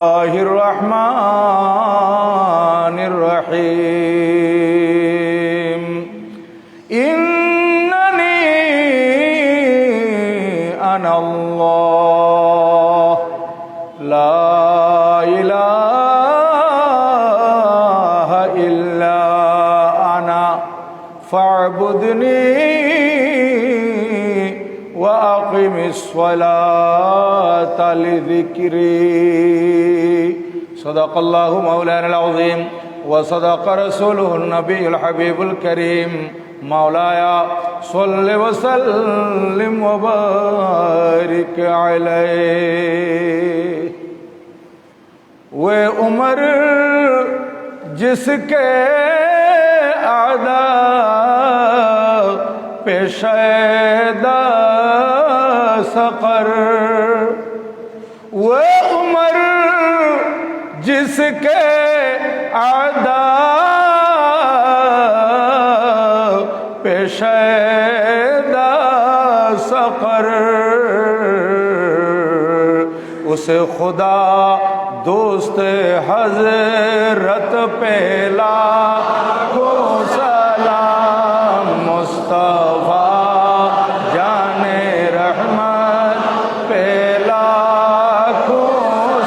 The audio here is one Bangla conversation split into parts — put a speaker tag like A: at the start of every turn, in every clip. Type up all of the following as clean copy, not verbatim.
A: الله الرحمن الرحيم إنني أنا الله لا إله إلا أنا فاعبدني وأقم الصلاة لذكري صدق الله مولانا العظيم وصدق رسوله النبي الحبيب الكريم مولاي صل وسلم وبارك عليه वो उमर जिसके आदा पेशेदा सकर वो उमर जिसके आदा पेशेदा सकर उसे खुदा दोस्त हजरत पेला को सलाम मुस्तफा जाने रहमत पेला को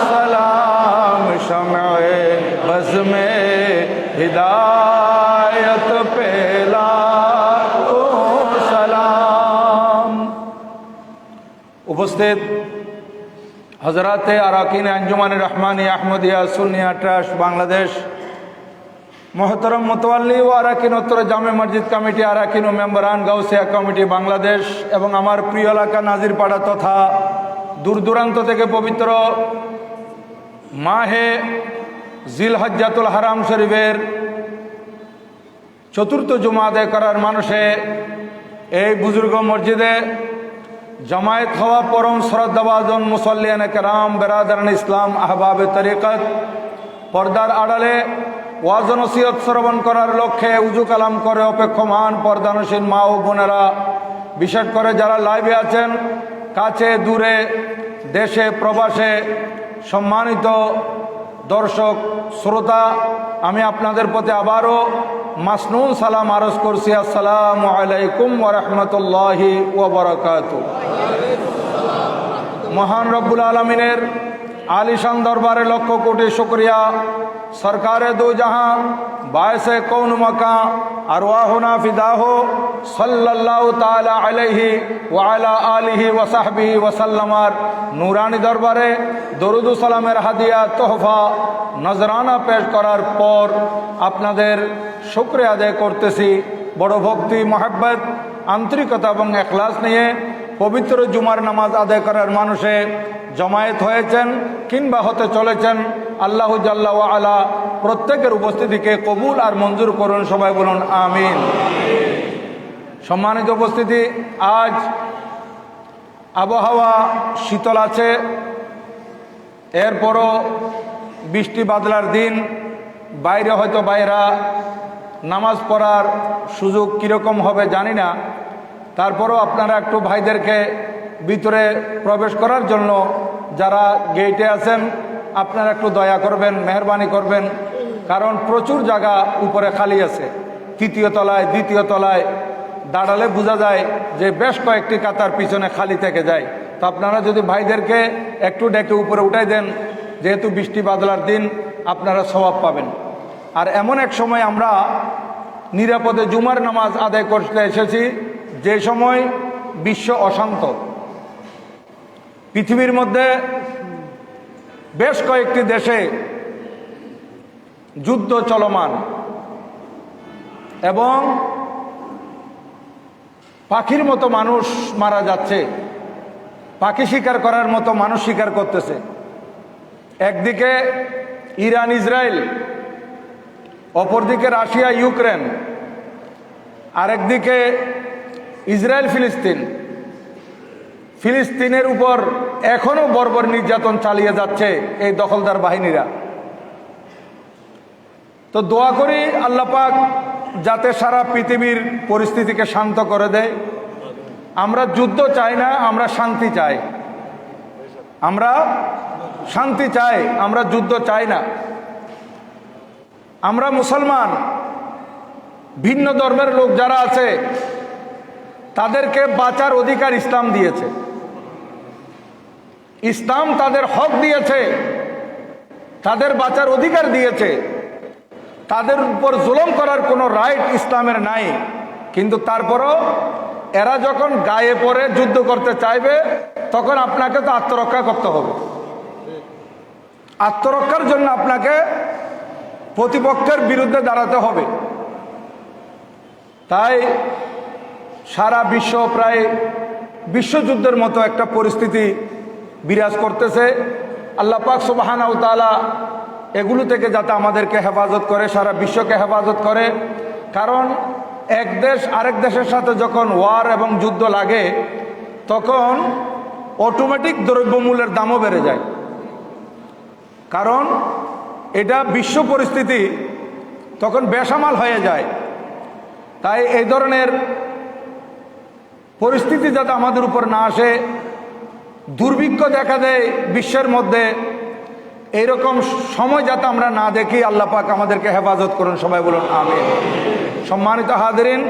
A: सलाम शम्ए बज़ में हिदायत पेला को सलाम। उपस्थित हजरात अरकान अंजुमान रहमानी अहमदिया सुन्निया ट्रस्ट बांग्लादेश मोहतरम मुतवल्ली व अरकान उत्तर जामे मस्जिद कमिटी अरकान मेम्बरान गाउसिया कमिटी बांग्लादेश एवं आमार प्रिय एलाका नाजिरपाड़ा तथा दूर दूरान्त थेके पवित्र माहे जिलहज्जातुल हराम शरीफेर चतुर्थ जुमा आदाय करार मानुषे এই बुजुर्ग मस्जिदे जमायत हवा परम श्रद्धाभाजन मुसल्लियान केराम बेरादारान इस्लाम आहबाब तरिकत पर्दार आड़ाले ওয়াজ নসিহত শ্রবণ করার লক্ষ্যে উজু কালাম করে অপেক্ষমান পর্দানসীন মা ও বোনেরা, বিশেষ করে যারা লাইভে আছেন কাছে দূরে দেশে প্রবাসে সম্মানিত দর্শক শ্রোতা, আমি আপনাদের প্রতি আবারও মাসনুন সালাম আরজ করছি। আসসালামু আলাইকুম ওয়া রাহমাতুল্লাহি ওয়া বারাকাতুহু। মহান রব্বুল আলমিনের आलिशान दरबारे लक्ष कोटि शुक्रिया। सरकारे दो जहां बायसे कौन मका अरवाहुना फिदाहो सल्लल्लाहु ताला अलैहि व अला आलिहि व सहबिहि व सल्लमार नूरानी दरबारे दरुद सालामेर हादिया तोहफा नजराना पेश करार पर आपनादेर शुक्रिया आदाय करतेছি। बड़ भक्ति मोहब्बत आंतरिकता एवं एखलास निये पवित्र जुमार नामाज आदाय करार मानुषे जमायत হয়েছেন কিংবা হতে চলেছেন। আল্লাহ জাল্লা ওয়া আলা প্রত্যেকের উপস্থিতিকে কবুল আর মঞ্জুর করুন, সবাই বলুন আমিন। সম্মানিত উপস্থিতি, আজ আবহাওয়া শীতল আছে, এরপরও বৃষ্টি বাদলার দিন, বাইরে হয়তো বাইরা নামাজ পড়ার সুযোগ কীরকম হবে জানি না, তারপরও আপনারা একটু ভাইদেরকে ভিতরে প্রবেশ করার জন্য যারা গেটে আছেন আপনারা একটু দয়া করবেন, মেহরবানি করবেন, কারণ প্রচুর জায়গা উপরে খালি আছে। তৃতীয় তলায় দ্বিতীয় তলায় দাঁড়ালে বোঝা যায় যে বেশ কয়েকটি কাতার পিছনে খালি থেকে যায়। তো আপনারা যদি ভাইদেরকে একটু ডেকে উপরে উঠাই দেন, যেহেতু বৃষ্টি বাদলার দিন আপনারা সওয়াব পাবেন। আর এমন এক সময় আমরা নিরাপদে জুমার নামাজ আদায় করতে এসেছি যে সময় বিশ্ব অশান্ত, পৃথিবীর মধ্যে বেশ কয়েকটি দেশে যুদ্ধ চলমান এবং পাখির মতো মানুষ মারা যাচ্ছে, পাখি শিকার করার মতো মানুষ শিকার করতেছে। একদিকে ইরান ইসরায়েল, অপরদিকে রাশিয়া ইউক্রেন, আরেকদিকে ইসরায়েল ফিলিস্তিন। ফিলিস্তিনের উপর এখনো বর্বর নির্যাতন চালিয়ে যাচ্ছে এই দখলদার বাহিনীরা। তো দোয়া করি আল্লাহ পাক যাতে সারা পৃথিবীর পরিস্থিতিকে শান্ত করে দেয়। আমরা যুদ্ধ চাই না, আমরা শান্তি চাই। আমরা শান্তি চাই, আমরা যুদ্ধ চাই না। আমরা মুসলমান, ভিন্ন ধর্মের লোক যারা আছে তাদেরকে বাঁচার অধিকার ইসলাম দিয়েছে। ইসলাম তাদের হক দিয়েছে, তাদের বাঁচার অধিকার দিয়েছে। তাদের উপর জুলুম করার কোনো রাইট ইসলামের নাই। কিন্তু তারপরও এরা যখন গায়ে পড়ে যুদ্ধ করতে চাইবে তখন আপনাকে তো আত্মরক্ষা করতে হবে। আত্মরক্ষার জন্য আপনাকে প্রতিপক্ষের বিরুদ্ধে দাঁড়াতে হবে। তাই সারা বিশ্ব প্রায় বিশ্বযুদ্ধের মতো একটা পরিস্থিতি বিরাজ করতেছে। আল্লাহ পাক সুবহানাহু ওয়া তাআলা এগুলো থেকে যাতে আমাদেরকে হেফাজত করে, সারা বিশ্বকে হেফাজত করে। কারণ এক দেশ আরেক দেশের সাথে যখন ওয়ার এবং যুদ্ধ লাগে তখন অটোমেটিক দ্রব্যমূল্যের দামও বেড়ে যায়। কারণ এটা বিশ্ব পরিস্থিতি, তখন বেসামাল হয়ে যায়। তাই এই ধরনের পরিস্থিতি যাতে আমাদের উপর না আসে, দুর্ভিক্ষ দেখা দেয় বিশ্বের মধ্যে, এইরকম সময় যাতে আমরা না দেখি, আল্লাহ পাক আমাদেরকে হেফাজত করুন। সবাই বলুন আমিন। সম্মানিত হাজিরিন,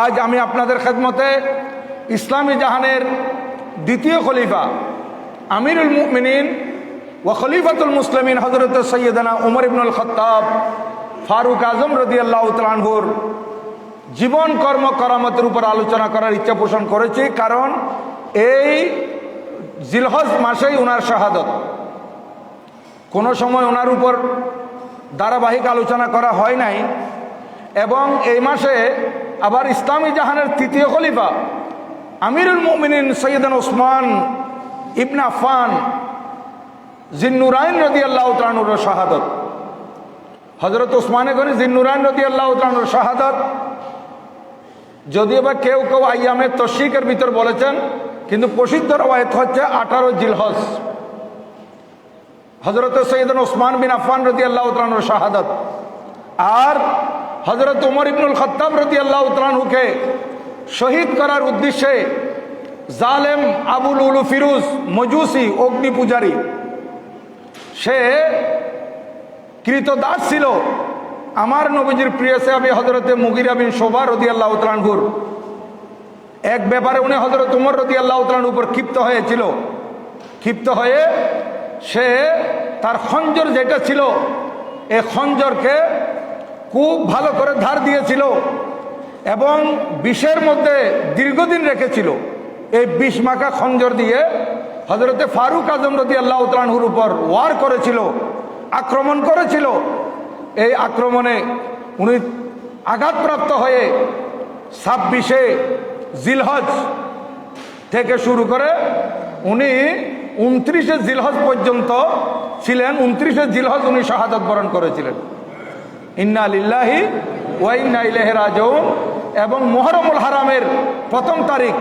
A: আজ আমি আপনাদের খেদমতে ইসলামী জাহানের দ্বিতীয় খলিফা আমিরুল মুমিনিন ওয়া খলিফাতুল মুসলিমিন হযরত সৈয়দনা উমর ইবনুল খাত্তাব ফারুক আজম রাদিয়াল্লাহু তাআলা আনহুর জীবন কর্ম কারামতের উপর আলোচনা করার ইচ্ছা পোষণ করেছি। কারণ এই জিলহজ মাসেই ওনার শাহাদত। কোনো সময় ওনার উপর ধারাবাহিক আলোচনা করা হয় নাই, এবং এই মাসে আবার ইসলামী জাহানের তৃতীয় খলিফা আমিরুল মুমিনিন সৈয়দনা ওসমান ইবনে আফফান জিন্নুরাইন রাদিয়াল্লাহু তাআলা আনহুর শাহাদত। হযরত ওসমান গনি জিন্নুরাইন রাদিয়াল্লাহু তাআলা আনহুর শাহাদত যদিও বা কেউ কেউ আইয়ামে তশরিকের ভিতর বলেছেন, কিন্তু প্রসিদ্ধ রওয়ায়াত হচ্ছে 18 জিলহজ হযরত সৈয়দনা ওসমান বিন আফফান রাদিয়াল্লাহু তাআলা আনহুর শাহাদত। আর হযরত ওমর ইবনুল খাত্তাব রাদিয়াল্লাহু তাআলা আনহুকে শহীদ করার উদ্দেশ্যে জালেম আবু লুলু ফিরোজ মজুসি অগ্নি পূজারী, সে কৃতদাস ছিল আমার নবীজির প্রিয় সাহাবী হযরতে মুগিরা বিন শুবা রাদিয়াল্লাহু তাআলা আনহুর। এক ব্যাপারে উনি হযরত ওমর রাদিয়াল্লাহু তাআলা আনহুর উপর ক্ষিপ্ত হয়েছিল। ক্ষিপ্ত হয়ে সে তার খঞ্জর যেটা ছিল, এই খঞ্জরকে খুব ভালো করে ধার দিয়েছিল এবং বিষের মধ্যে দীর্ঘদিন রেখেছিল। এই বিষ মাখা খঞ্জর দিয়ে হযরতে ফারুক আজম রাদিয়াল্লাহু তাআলা আনহুর উপর ওয়ার করেছিল, আক্রমণ করেছিল। এই আক্রমণে উনি আঘাতপ্রাপ্ত হয়ে 26শে জিলহজ থেকে শুরু করে উনি 29শে জিলহজ পর্যন্ত ছিলেন। 29শে জিলহজ উনি শাহাদাত বরণ করেছিলেন। ইন্না লিল্লাহি ওয়া ইন্না ইলাইহি রাজিউন। এবং মুহররমুল হারামের প্রথম তারিখ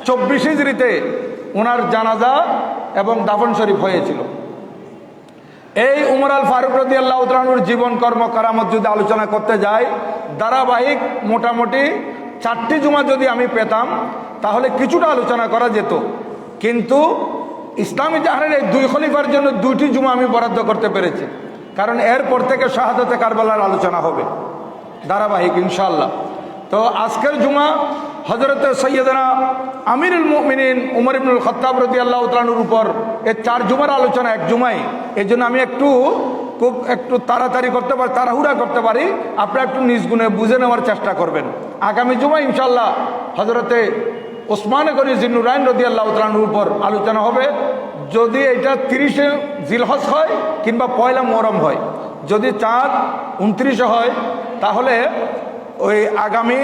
A: 24 হিজরিতে ওনার জানাজা এবং দাফন শরীফ হয়েছিল। এই উমর আল ফারুক রাদিয়াল্লাহু তাআলা আনহুর জীবন কর্ম কারামত যদি আলোচনা করতে যাই, ধারাবাহিক মোটামুটি 4টি জুমা যদি আমি পেতাম তাহলে কিছুটা আলোচনা করা যেত। কিন্তু ইসলামী জাহানের এই দুই খলিফার জন্য 2টি জুমা আমি বরাদ্দ করতে পেরেছি। কারণ এরপর থেকে শাহাদাতে কারবালার আলোচনা হবে ধারাবাহিক ইনশাআল্লাহ। তো আজকের জুমা হযরত সৈয়দনা আমিরুল মুমিনিন উমর ইবনুল খাত্তাব রাদিয়াল্লাহু তাআলা আনহুর উপর এই 4 জুমার আলোচনা এক জুমাই। এই জন্য আমি একটু তাড়াতাড়ি করতে পারি, তাড়াহুড়া করতে পারি। আপনারা একটু নিজ গুণে বুঝে নেওয়ার চেষ্টা করবেন। আগামী জুমা ইনশাআল্লাহ হযরতে ওসমান গনি জিন্নুরাইন রাদিয়াল্লাহু তাআলা আনহুর উপর আলোচনা হবে। যদি এটা 30শে জিলহজ হয় কিংবা পয়লা মুহররম হয়, যদি চাঁদ 29শে হয় তাহলে ওই আগামী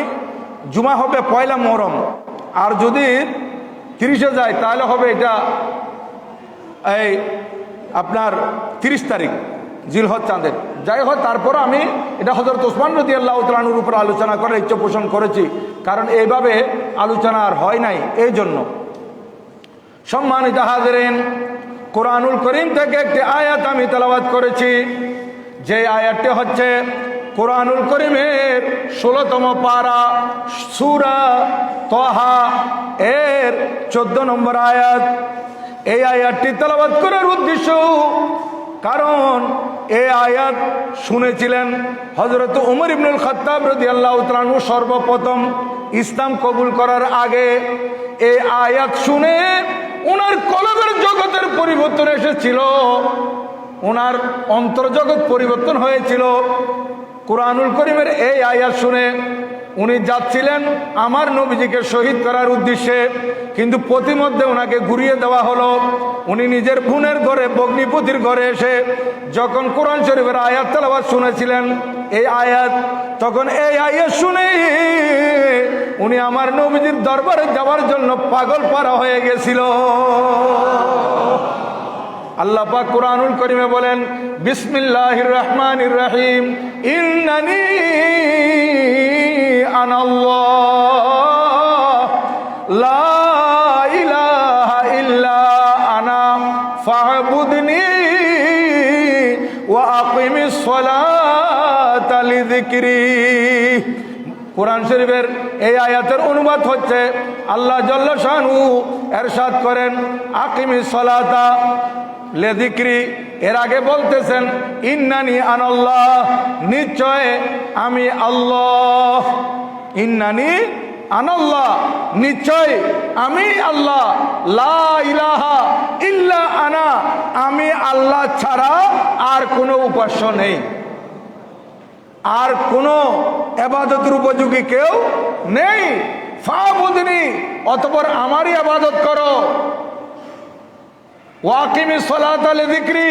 A: জুমা হবে পয়লা মুহররম। আর যদি 30শে যায় তাহলে হবে এটা এই আপনার 30 তারিখ জিলহজ চাঁদের। যাই হোক, তারপর আমি এটা হযরত ওসমান রাদিয়াল্লাহু তাআলা আনহুর উপর আলোচনা করার ইচ্ছা পোষণ করেছি, কারণ এইভাবে আলোচনা আর হয় নাই। এই জন্য সম্মানিত হাজিরিন, কোরআনুল করিম থেকে একটি আয়াত আমি তেলাওয়াত করেছি। যে আয়াতটি হচ্ছে কোরআনুল করিমের 16তম পারা সূরা তাহা এর 14 নম্বর আয়াত। এই আয়াতটি তেলাওয়াত করার উদ্দেশ্য, কারণ এই আয়াত শুনেছিলেন হযরত উমর ইবনুল খাত্তাব রাদিয়াল্লাহু তাআলা আনহু সর্বপ্রথম ইসলাম কবুল করার আগে। এই আয়াত শুনে ওনার কলবের জগতের পরিবর্তন এসেছিল, ওনার অন্তর্জগৎ পরিবর্তন হয়েছিল। কুরআনুল কারীমের এই আয়াত শুনে উনি যাচ্ছিলেন আমার নবীজিকে শহীদ করার উদ্দেশ্যে, কিন্তু পথিমধ্যে ওনাকে ঘুরিয়ে দেওয়া হলো। উনি নিজের বোনের ঘরে, ভগ্নিপতির ঘরে এসে যখন কোরআন শরীফের আয়াত তেলাওয়াত শুনেছিলেন এই আয়াত, তখন এই আয়াত শুনে উনি আমার নবীজির দরবারে যাওয়ার জন্য পাগল পারা হয়ে গেছিল। আল্লাহ পাক কুরআনুল কারীমে বলেন, বিসমিল্লাহির রহমানির রহিম, ইন্নানি আনাল্লাহ লা ইলাহা ইল্লা আনা ফা'বুদনি ওয়া আকিমিস সালাতা লিযিকরি। কোরআন শরীফের এই আয়াতের অনুবাদ হচ্ছে, আল্লাহ জাল্লা শানহু ইরশাদ করেন আকিমিস সালাতা লিযিকরি। এর আগে বলতেছেন ইন্নানি আনাল্লাহ, নিশ্চয় আমি আল্লাহ। ইন্নানি আনাল্লাহ, নিশ্চয় আমি আল্লাহ। লা ইলাহা ইল্লা আনা, আমি আল্লাহ ছাড়া আর কোনো উপাস্য নেই, আর কোনো ইবাদতের উপযোগী কেউ নেই। ফা'বুদনি, অতঃপর আমারই ইবাদত করো। ওয়াকিমিস সালাতা লিযিকরি,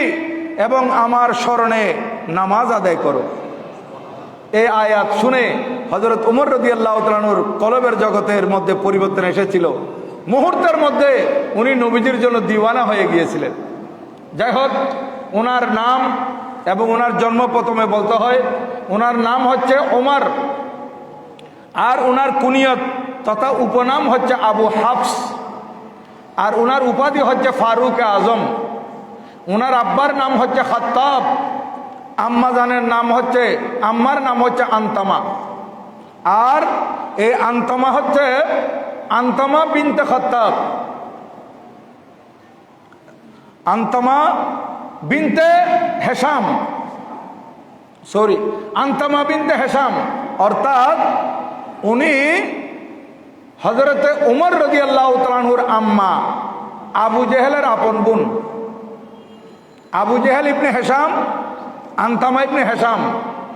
A: এবং আমার স্মরণে নামাজ আদায় করো। এই আয়াত শুনে হযরত উমর রাদিয়াল্লাহু তাআলা আনহুর কলবের জগতের মধ্যে পরিবর্তন এসেছিল। মুহূর্তের মধ্যে উনি নবীজির জন্য দিওয়ানা হয়ে গিয়েছিলেন। যাই হোক, ওনার নাম এবং ওনার জন্ম প্রথমে বলতে হয়, ওনার নাম হচ্ছে ওমর, আর ওনার কুনিয়ত তথা উপনাম হচ্ছে আবু হাফস, আর ওনার উপাধি হচ্ছে ফারুক আজম। ওনার আব্বার নাম হচ্ছে খাত্তাব, আম্মার নাম হচ্ছে আনতামা। আর এই আনতামা হচ্ছে আনতামা বিনতে খাত্তাব, আনতামা বিনতে হেশাম, আনতামা বিনতে হেশাম। অর্থাৎ উনি হযরতে উমর রাদিয়াল্লাহু তাআলা আনহুর আম্মা আবু জেহেলের আপন বোন। আবু জেহেল ইবনে হেশাম, আনতামা ইবনে হেশাম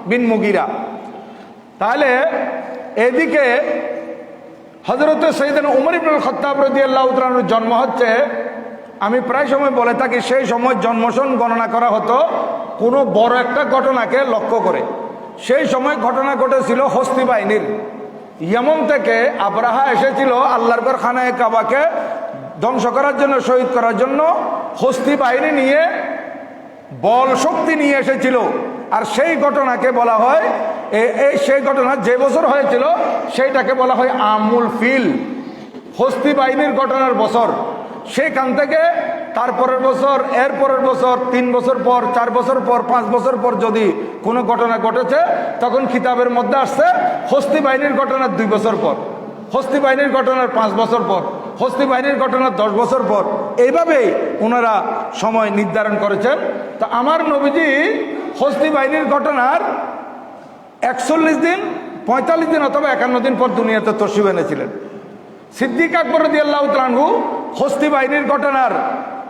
A: বিন মুগিরা। তাহলে এদিকে হযরতে সাইয়েদনা উমর ইবনুল খাত্তাব রাদিয়াল্লাহু তাআলা আনহুর জন্ম হচ্ছে, আমি প্রায় সময় বলে থাকি, সেই সময় জন্মসন গণনা করা হতো কোনো বড় একটা ঘটনাকে লক্ষ্য করে। সেই সময় ঘটনা ঘটেছিল হস্তি বাহিনীর। ইয়েমন থেকে আবরাহা এসেছিল আল্লাহর ঘর খানায়ে কাবাকে ধ্বংস করার জন্য, শহীদ করার জন্য হস্তি বাহিনী নিয়ে, বল শক্তি নিয়ে এসেছিল। আর সেই ঘটনাকে বলা হয়, সেই ঘটনা যে বছর হয়েছিল সেইটাকে বলা হয় আমুল ফিল, হস্তি বাহিনীর ঘটনার বছর। সেখান থেকে তারপরের বছর, এর পরের বছর, 3 বছর পর, 4 বছর পর, 5 বছর পর যদি কোনো ঘটনা ঘটেছে, তখন কিতাবের মধ্যে আসছে হস্তি বাহিনীর ঘটনার 2 বছর পর, হস্তি বাহিনীর ঘটনার 5 বছর পর, হস্তি বাহিনীর ঘটনার 10 বছর পর। এইভাবেই ওনারা সময় নির্ধারণ করেছেন। তো আমার নবীজি হস্তি বাহিনীর ঘটনার 41 দিন, 45 দিন অথবা 51 দিন পর দুনিয়াতে তশরিফ এনেছিলেন। সিদ্দিক আকবর রাদিয়াল্লাহু তাআলা আনহু হস্তি বাহিনীর ঘটনার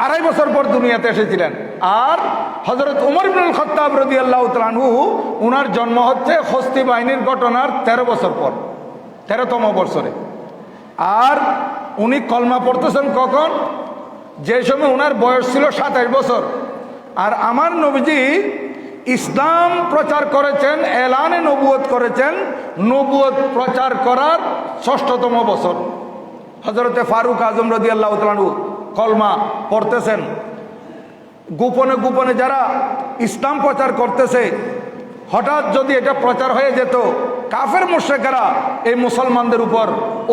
A: 2.5 বছর পর দুনিয়াতে এসেছিলেন। আর হযরত উমর ইবনুল খাত্তাব রাদিয়াল্লাহু তাআলা আনহু, ওনার জন্ম হচ্ছে হস্তি বাহিনীর ঘটনার 13 বছর পর, 13তম বছরে। আর উনি কলমা পড়তেছেন কখন? যে সময় ওনার বয়স ছিল 27 বছর। আর আমার নবীজি ইসলাম প্রচার করেছেন, এলানে নবুয়ত করেছেন, নবুয়ত প্রচার করার 6তম বছর। হযরতে ফারুক আজম রাদিয়াল্লাহু তাআলা আনহু কলমা পড়তেছেন। গোপনে গোপনে যারা ইসলাম প্রচার করতেছে, হঠাৎ যদি এটা প্রচার হয়ে যেত, কাফের মুশরিকরা এই মুসলমানদের উপর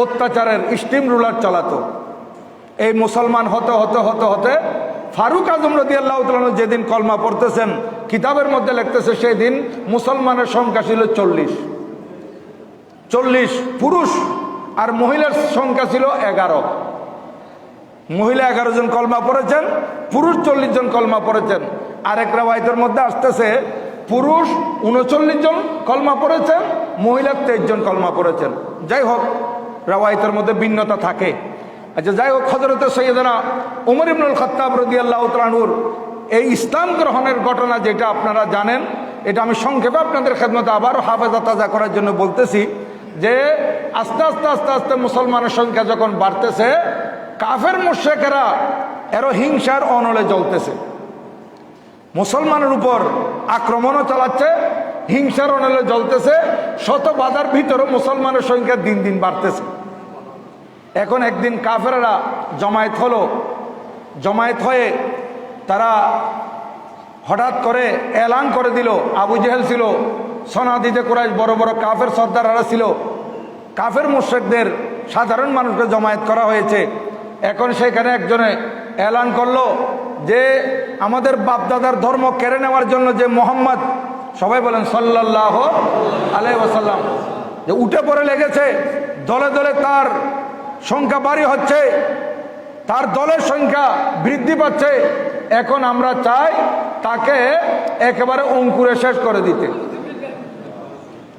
A: অত্যাচারের স্টিম রুলার চালাতো। এই মুসলমান হতে হতে হতে হতে ফারুক আজম রাদিয়াল্লাহু তাআলা আনহু যেদিন কলমা পড়তেছেন, কিতাবের মধ্যে লিখতেছে সেই দিন মুসলমানের সংখ্যা ছিল 40 পুরুষ, আর মহিলার সংখ্যা ছিল 11। মহিলা 11 জন কলমা পড়েছেন, পুরুষ 40 জন কলমা পড়েছেন। আরেক রাওয়ায়াতের মধ্যে আসতেছে পুরুষ 39 জন কলমা পড়েছেন, মহিলা 23 জন কলমা পড়েছেন। যাই হোক, রাওয়ায়াতের মধ্যে ভিন্নতা থাকে। আচ্ছা, যাই হোক, হযরতে সৈয়দনা ওমর ইবনুল খাত্তাব রাদিয়াল্লাহু তাআলা আনহুর এই ইসলাম গ্রহণের ঘটনা যেটা আপনারা জানেন, এটা আমি সংক্ষেপে আপনাদের খেদমতে আবারও হাফেজা তাজা করার জন্য বলতেছি যে আস্তে আস্তে আস্তে আস্তে মুসলমানের সংখ্যা যখন বাড়তেছে, কাফের মুশরিকেরা এরও হিংসার অনলে জ্বলতেছে, মুসলমানের উপর আক্রমণও চালাচ্ছে, হিংসার অনলে জ্বলতেছে। শত বাধার ভিতরে মুসলমানের সংখ্যা দিন দিন বাড়তেছে। এখন একদিন কাফেররা জমায়েত হলো, জমায়েত হয়ে তারা হঠাৎ করে এলান করে দিল, আবু জেহেল ছিল, সনাদিতে কুরাইশ বড় বড় কাফের সর্দাররা ছিল, কাফের মুশরিকদের সাধারণ মানুষকে জমায়েত করা হয়েছে। এখন সেখানে একজনে এলান করলো যে আমাদের বাপদাদার ধর্ম কেড়ে নেওয়ার জন্য যে মোহাম্মদ, সবাই বলেন সাল্লাল্লাহু আলাইহি ওয়াসাল্লাম, যে উঠে পড়ে লেগেছে, দলে দলে তার সংখ্যা বাড়ি হচ্ছে, তার দলের সংখ্যা বৃদ্ধি পাচ্ছে। এখন আমরা চাই তাকে একেবারে অঙ্কুরে শেষ করে দিতে,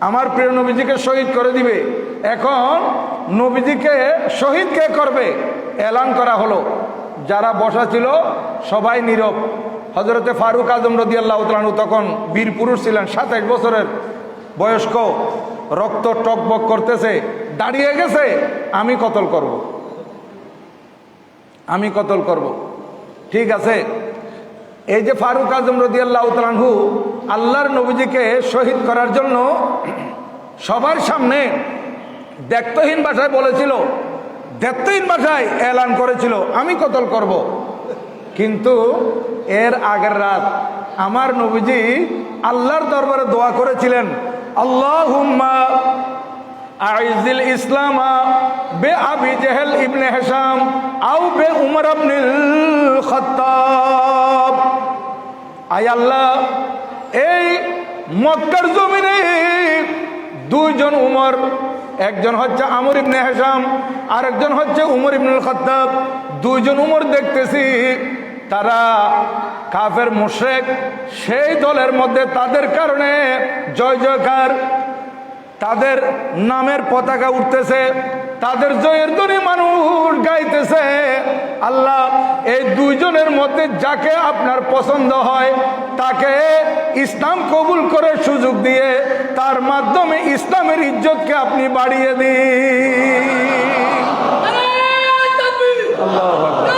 A: আমার প্রিয় নবীজিকে শহীদ করে দিবে। এখন নবীজিকে শহীদ কে করবে এলান করা হলো। যারা বসা ছিল সবাই নীরব। হযরতে ফারুক আজম রাদিয়াল্লাহু তাআলা আনহু তখন বীর পুরুষ ছিলেন, 27 বছরের বয়স্ক, রক্ত টকবক করতেছে, দাঁড়িয়ে গেছে, আমি কতল করব, আমি কতল করব। ঠিক আছে, এই যে ফারুক আজম রাদিয়াল্লাহু তাআলা আনহু আল্লাহর নবীজিকে শহীদ করার জন্য সবার সামনে দ্ব্যর্থহীন ভাষায় বলেছিল, দ্ব্যর্থহীন ভাষায় এলান করেছিল আমি কতল করব। কিন্তু এর আগের রাত আমার নবীজি আল্লাহর দরবারে দোয়া করেছিলেন, আল্লাহুম্মা আইজিল ইসলামা বে আবি জেহেল ইবনে হিশাম আও বে উমর ইবনুল খাত্তাব। আয় আল্লাহ, এই মক্কার জমিনে দুইজন উমর, একজন হচ্ছে আমর ইবনে হিশাম আর একজন হচ্ছে উমর ইবনুল খাত্তাব, দুইজন উমর দেখতেছি তারা কাফের মুশরিক, সেই দলের মধ্যে তাদের কারণে জয় জয়কার, তাদের নামের পতাকা উঠতেছে, তাদের জয়ের ধ্বনি মানুষ গাইতেছে। আল্লাহ, এই দুইজনের মধ্যে যাকে আপনার পছন্দ হয় তাকে ইসলাম কবুল করে সুযোগ দিয়ে তার মাধ্যমে ইসলামের ইজ্জতকে আপনি বাড়িয়ে দিন। আল্লাহু আকবার।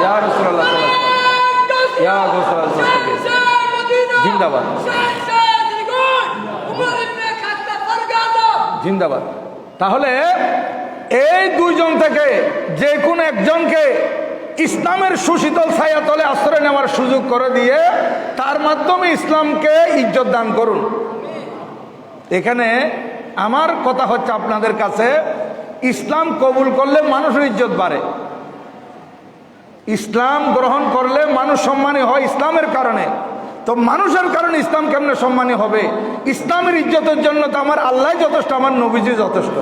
A: ইয়া রাসূলুল্লাহ ইয়া রাসূলুল্লাহ জিন্দাবাদ, জিন্দাবাদ। তাহলে এই দুইজন থেকে যে কোনো একজনকে ইসলামের সুশীতল ছায়াতলে আশ্রয় নেওয়ার সুযোগ করে দিয়ে তার মাধ্যমে ইসলামকে ইজ্জত দান করুন। এখানে আমার কথা হচ্ছে আপনাদের কাছে, ইসলাম কবুল করলে মানুষের ইজ্জত বাড়ে, ইসলাম গ্রহণ করলে মানুষ সম্মানী হয় ইসলামের কারণে। তো মানুষের কারণে ইসলাম কেমনে সম্মানী হবে? ইসলামের ইজ্জতের জন্য তো আমার আল্লাহ যথেষ্ট, আমার নবীজি যথেষ্ট।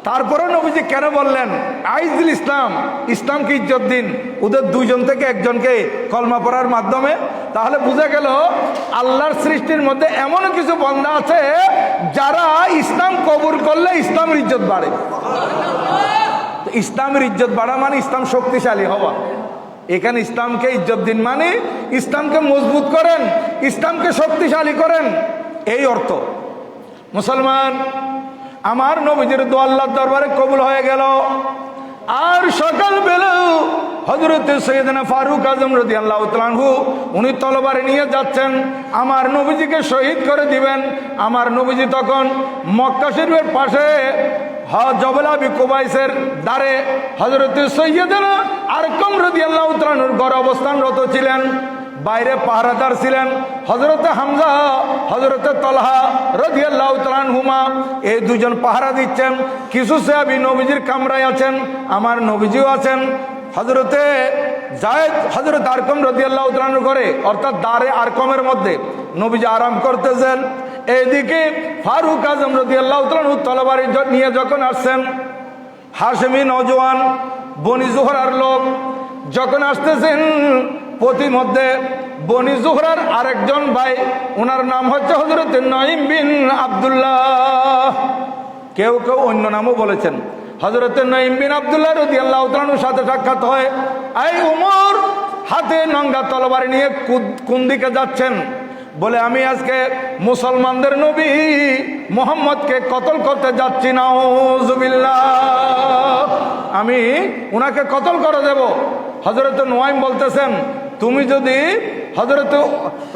A: তারপরেও নবীজি কেন বললেন আইজুল ইসলাম, ইসলামকে ইজ্জত দিন ওদের দুইজন থেকে একজনকে কলমা পড়ার মাধ্যমে? তাহলে বুঝা গেল আল্লাহর সৃষ্টির মধ্যে এমন কিছু বান্দা আছে যারা ইসলাম কবুল করলে ইসলামের ইজ্জত বাড়ে। ইসলামের ইজ্জত বাড়া মানে ইসলাম শক্তিশালী হওয়া। এখানে ইসলামকে ইজ্জত দিন মানে ইসলামকে মজবুত করেন, ইসলামকে শক্তিশালী করেন, এই অর্থ। মুসলমান, আমার নবীজির দোয়া আল্লাহর দরবারে কবুল হয়ে গেল। আর সকাল বেলা হযরত সৈয়দনা ফারুক আজম রাদিয়াল্লাহু তাআলা আনহু উনি তলবারে নিয়ে যাচ্ছেন, আমার নবীজিকে শহীদ করে দিবেন। আমার নবীজি তখন মক্কা শরীফের পাশে জবল আবি কুবাইসের দ্বারে হযরত সৈয়দনা আরকম রাদিয়াল্লাহু তাআলা আনহুর ঘরে অবস্থানরত ছিলেন। বাইরে পাহারাদার ছিলেন হযরতে হামজা, হযরতে তালহা রাদিয়াল্লাহু তাআলা আনহুমা, এই দুজন পাহারা দিচ্ছেন। কিছু সাহাবী নবীজির কামরায় আছেন, আমার নবীজিও আছেন। হযরতে যায়েদ হযরত আরকম রাদিয়াল্লাহু তাআলা আনহুর ঘরে, অর্থাৎ দারে আরকমের মধ্যে নবীজি আরাম করতেছেন। এইদিকে ফারুক আজম রাদিয়াল্লাহু তাআলা আনহু তলবারি নিয়ে যখন আসছেন, হাশেমি নওজোয়ান বনি জোহরার লোক। যখন আসতেছেন পথিমধ্যে বনি জোহরার আরেকজন ভাই, ওনার নাম হচ্ছে হযরত নঈম বিন আব্দুল্লাহ, কেউ কেউ অন্য নামও বলেছেন। হযরত নঈম বিন আব্দুল্লাহ রাদিয়াল্লাহু তাআলা আনহুর সাথে সাক্ষাৎ হয়। এই উমর, হাতে নঙ্গা তরবারি নিয়ে কোন দিকে যাচ্ছেন? বলে আমি আজকে মুসলমানদের নবী মুহাম্মদকে কতল করতে যাচ্ছি, নাউজুবিল্লাহ, আমি উনাকে কতল করে দেব। হযরত নূয়াইম বলতেছেন, তুমি যদি হযরত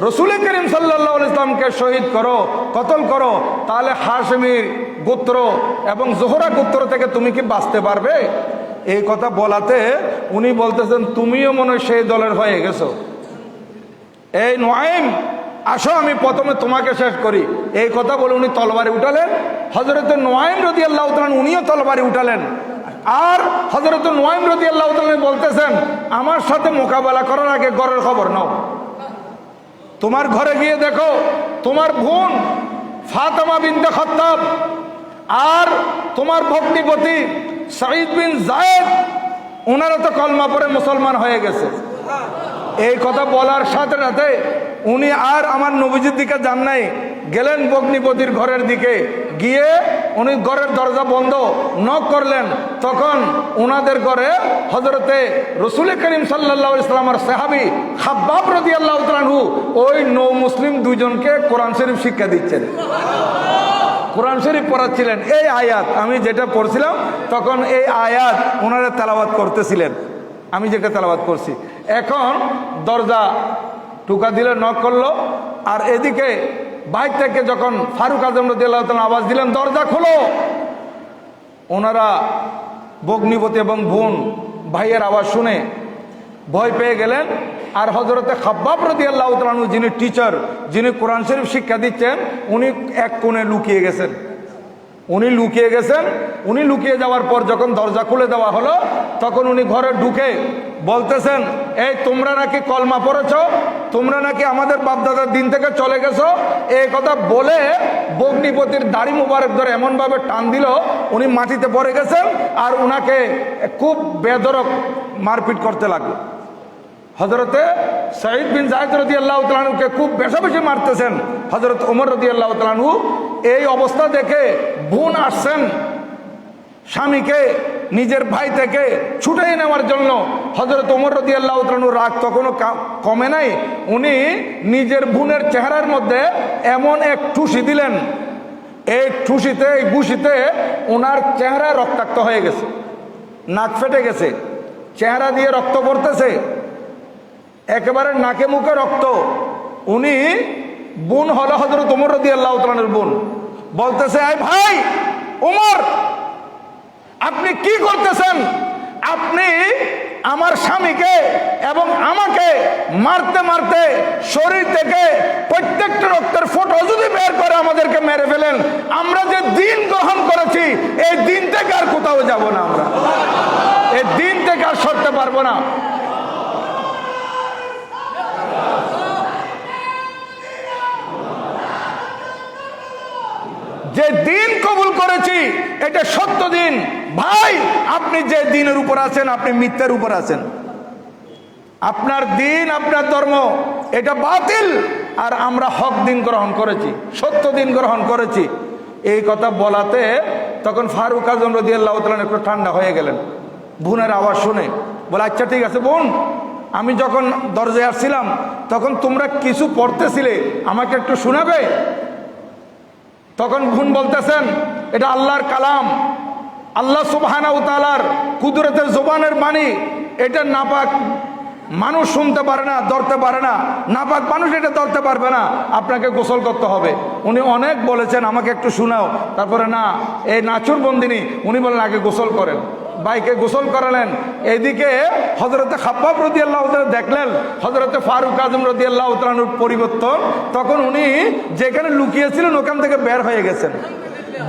A: রাসূল করিম সাল্লাল্লাহু আলাইহি ওয়াসাল্লামকে শহীদ করো, কতল করো, তাহলে হাশিমির গোত্র এবং জোহরা গোত্র থেকে তুমি কি বাঁচতে পারবে? এই কথা বলাতে উনি বলতেছেন, তুমিও মনে হয় সেই দলের হয়ে গেছো। এই নূয়াইম, আসো আমি প্রথমে তোমাকে শেষ করি। এই কথা বলে উনি তলবারি উঠালেন। হযরত নূয়াইম রাদিয়াল্লাহু তাআলা উনিও তলবারি উঠালেন। আর হযরত নূয়াইম রাদিয়াল্লাহু তাআলা বলতেছেন, আমার সাথে মোকাবেলা করার আগে ঘরের খবর নাও। তোমার ঘরে গিয়ে দেখো তোমার বোন ফাতেমা বিনতে খাত্তাব আর তোমার ভগ্নিপতি সাঈদ বিন যায়েদ, ওনারা তো কলমা পড়ে মুসলমান হয়ে গেছে। এই কথা বলার সাথে সাথে উনি আর আমার নবীজির দিকে যান নাই, গেলেন ভগ্নিপতির ঘরের দিকে। গিয়ে উনি ঘরের দরজা বন্ধ, নক করলেন। তখন ওনাদের ঘরে হযরতে রাসূল করিম সাল্লাল্লাহু আলাইহি ওয়াসাল্লামের সাহাবী খাব্বাব রাদিয়াল্লাহু তাআলা আনহু ওই নৌ মুসলিম দুইজনকে কোরআন শরীফ শিক্ষা দিচ্ছেন, কোরআন শরীফ পড়াচ্ছিলেন। এই আয়াত আমি যেটা পড়ছিলাম, তখন এই আয়াত ওনারা তেলাওয়াত করতেছিলেন, আমি যেটা তেলাওয়াত করছি। এখন দরজা টুকা দিলে, নক করলো। আর এদিকে বাইর থেকে যখন ফারুক আজম রাদিয়াল্লাহু তাআলা আওয়াজ দিলেন, দরজা খোলো, ওনারা ভগ্নিপতি এবং বোন ভাইয়ের আওয়াজ শুনে ভয় পেয়ে গেলেন। আর হযরতে খাব্বাব রাদিয়াল্লাহু তাআলা আনহু, যিনি টিচার, যিনি কোরআন শরীফ শিক্ষা দিচ্ছেন, উনি এক কোণে লুকিয়ে গেছেন। উনি লুকিয়ে যাওয়ার পর যখন দরজা খুলে দেওয়া হলো, তখন উনি ঘরে ঢুকে বলতেছেন, এই তোমরা নাকি কলমা পড়েছ, তোমরা নাকি আমাদের বাপদাদার দিন থেকে চলে গেছো। এই কথা বলে ভগ্নিপতির দাড়ি মুবারক ধরে এমনভাবে টান দিল, উনি মাটিতে পড়ে গেছেন। আর উনাকে খুব বেধড়ক মারপিট করতে লাগলো। হযরতে সাঈদ বিন যায়েদ রাদিয়াল্লাহু তাআলা আনহুকে খুব বেশি মারতেছেন। হযরত ওমর রাদিয়াল্লাহু তাআলা আনহু এই অবস্থা দেখে, বোন আসছেন স্বামীকে নিজের ভাই থেকে ছুটাই নেওয়ার জন্য। হযরত ওমর রাদিয়াল্লাহু তাআলা আনহুর রাগ তখনও কমে নাই। উনি নিজের বোনের চেহারার মধ্যে এমন এক ঠুসি দিলেন, এই ঠুসিতে, এই ঘুষিতে ওনার চেহারা রক্তাক্ত হয়ে গেছে, নাক ফেটে গেছে, চেহারা দিয়ে রক্ত পড়তেছে, একেবারে নাকে মুখে রক্ত। উনি, বোন হলো হযরত ওমর রাদিয়াল্লাহু তাআলা আনহুর বোন, বলতেছে, এই ভাই ওমর, আপনি কি করতেছেন? আপনি আমার স্বামীকে এবং আমাকে মারতে মারতে শরীর থেকে প্রত্যেকটা রক্তের ফোঁটা যদি বের করে আমাদেরকে মেরে ফেলেন, আমরা যে দিন গ্রহণ করেছি এই দিন থেকে আর কোথাও যাব না, আমরা এই দিন থেকে আর সরতে পারবো না। যে দিন কবুল করেছি এটা সত্য দিন। ভাই, আপনি যে দিনের উপর আছেন, আপনি মিথ্যার উপর আছেন। আপনার দিন, আপনার ধর্ম এটা বাতিল, আর আমরা হক দিন গ্রহণ করেছি, সত্য দিন গ্রহণ করেছি। এই কথা বলাতে তখন ফারুক আজম রাদিয়াল্লাহু তাআলা একটু ঠান্ডা হয়ে গেলেন। বোনের আওয়াজ শুনে বলে, আচ্ছা ঠিক আছে বোন, আমি যখন দরজায় আসছিলাম তখন তোমরা কিছু পড়তেছিলে, আমাকে একটু শোনাবে? তখন বোন বলতেছেন, এটা আল্লাহর কালাম, আল্লাহ সুবহানাহু ওয়া তাআলার কুদরতের জবানের বাণী, এটা নাপাক মানুষ শুনতে পারে না, ধরতে পারে না, নাপাক মানুষ এটা ধরতে পারবে না, আপনাকে গোসল করতে হবে। উনি অনেক বলেছেন আমাকে একটু শোনাও, তারপরে না, এই নাচুর বন্দিনী, উনি বলেন আগে গোসল করেন। ভাইকে গোসল করালেন। এদিকে হযরতে খাব্বাব রাদিয়াল্লাহু তাআলা দেখলেন হযরতে ফারুক আজম রাদিয়াল্লাহু তাআলার পরিবর্তন, তখন উনি যেখানে লুকিয়েছিলেন ওখান থেকে বের হয়ে গেছেন।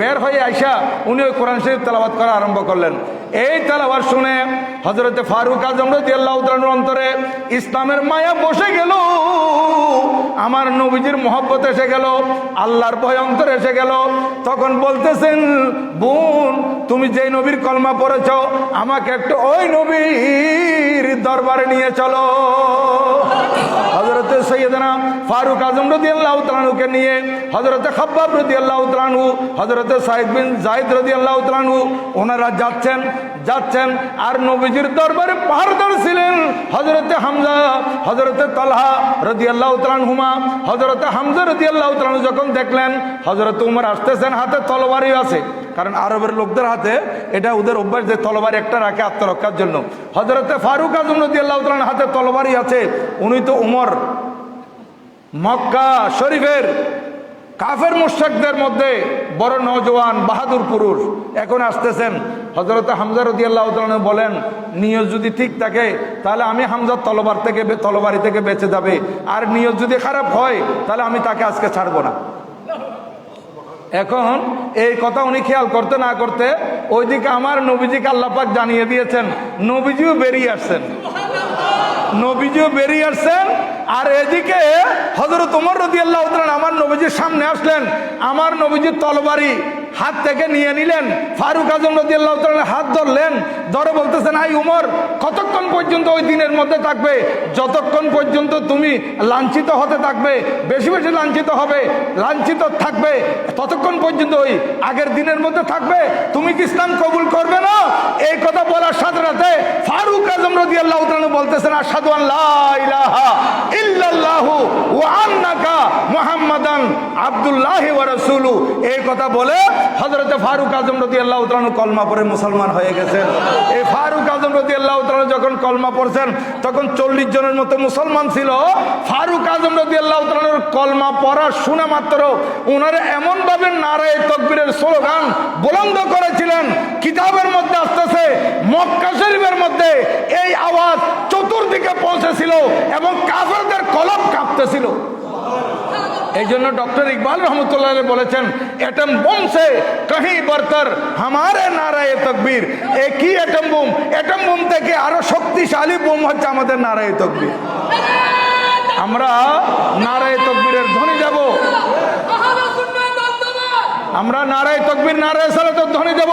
A: বের হয়ে আইসা উনি ওই কোরআন শরীফ তেলাওয়াত করা আরম্ভ করলেন। এই তেলাওয়াত শুনে হযরতে ফারুক আজম রাদিয়াল্লাহু তাআলার অন্তরে ইসলামের মায়া বসে গেল, আমার নবীজির মহব্বত এসে গেল, আল্লাহর ভয় অন্তরে এসে গেল। তখন বলতেছেন, বোন তুমি যেই নবীর কলমা পড়েছ আমাকে একটু ওই নবীর দরবারে নিয়ে চলো। হযরত সৈয়দনা ফারুক আজম রাদিয়াল্লাহু তাআলা আনহুকে নিয়ে হযরত খাব্বাব রাদিয়াল্লাহু তাআলা আনহু, হযরত সাইদ বিন যায়েদ রাদিয়াল্লাহু তাআলা আনহু ওনারা যাচ্ছেন আর নবীজির দরবারে পাহারাদার ছিলেন হযরত হামজা, হযরত তালহা রাদিয়াল্লাহু তাআলা আনহুমা। হযরত হামজা রাদিয়াল্লাহু তাআলা আনহু যখন দেখলেন হযরত উমর আসতেছেন, হাতে তলোয়ারই আছে, কারণ আরবের লোকদের হাতে এটা ওদের অভ্যাস যে তলোয়ার একটা রাখে আত্মরক্ষার জন্য। হযরত ফারুক আজম রাদিয়াল্লাহু তাআলা হাতে তলোয়ারই আছে, উনি তো উমর মক্কা শরীফের কাফের মুশরিকদের মধ্যে বড় নওজোয়ান বাহাদুর পুরুষ, এখন আসতেছেন। হযরত হামজা রাদিয়াল্লাহু তাআলা বলেন নিয়ত যদি ঠিক থাকে তাহলে আমি হামজার তলোয়ারি থেকে বেঁচে যাবে, আর নিয়ত যদি খারাপ হয় তাহলে আমি তাকে আজকে ছাড়বো না। এখন এই কথা উনি খেয়াল করতে না করতে ওইদিকে আমার নবীজিকে আল্লাহ পাক জানিয়ে দিয়েছেন, নবীজিও বেরিয়ে আসছেন। আর এদিকে হযরত ওমর রাদিয়াল্লাহু তাআলা আমার নবীজির সামনে আসলেন, আমার নবীজির তরবারি হাত থেকে নিয়ে নিলেন। ফারুক আজম রাদিয়াল্লাহু তাআলা হাত ধরলেন, ধরে বলতেছেন আই উমর, কতক্ষণ পর্যন্ত ওই দিনের মধ্যে থাকবে? যতক্ষণ পর্যন্ত তুমি লাঞ্ছিত হতে থাকবে, বেশি বেশি লাঞ্ছিত হবে, লাঞ্ছিত থাকবে, ততক্ষণ পর্যন্ত ওই আগের দিনের মধ্যে থাকবে। তুমি কি ইসলাম কবুল করবে না? এই কথা বলার সাথে সাথে ফারুক আজম রাদিয়াল্লাহু তাআলা বলতেছেন আশহাদু আন লা ইলাহা ইল্লাল্লাহু ওয়া আন্নাকা মুহাম্মাদান আবদুল্লাহি ওয়া রাসূলু। এই কথা বলে হযরত ফারুক আজম রাদিয়াল্লাহু তাআলা কলমা পড়ে মুসলমান হয়ে গেছেন। এই ফারুক আজম রাদিয়াল্লাহু তাআলা যখন কলমা পড়ছেন তখন 40 জনের মতো মুসলমান ছিল। ফারুক আজম রাদিয়াল্লাহু তাআলার কলমা পড়া শোনা মাত্র ওনারা এমন ভাবে নারায়ে তাকবীরের স্লোগান বুলন্দ করেছিলেন, কিতাবের মধ্যে আসতেছে মক্কা শরীফের মধ্যে এই আওয়াজ চতুর্দিকে পৌঁছেছিল এবং কাফেরদের কলব কাঁপতেছিল। এই জন্য ডক্টর ইকবাল রহমতুল্লাহ বলেছেন এটম বোম সে কहीं बरतर हमारे नाराয়ে তাকবীর। একই এটম বোম থেকে আরো শক্তিশালী বোম হচ্ছে আমাদের নারায়ে তাকবীর। আমরা নারায়ে তাকবীরের ধ্বনি দেব, আমরা নারায়ে তাকবীর নারায়ে সালাতের ধ্বনি দেব,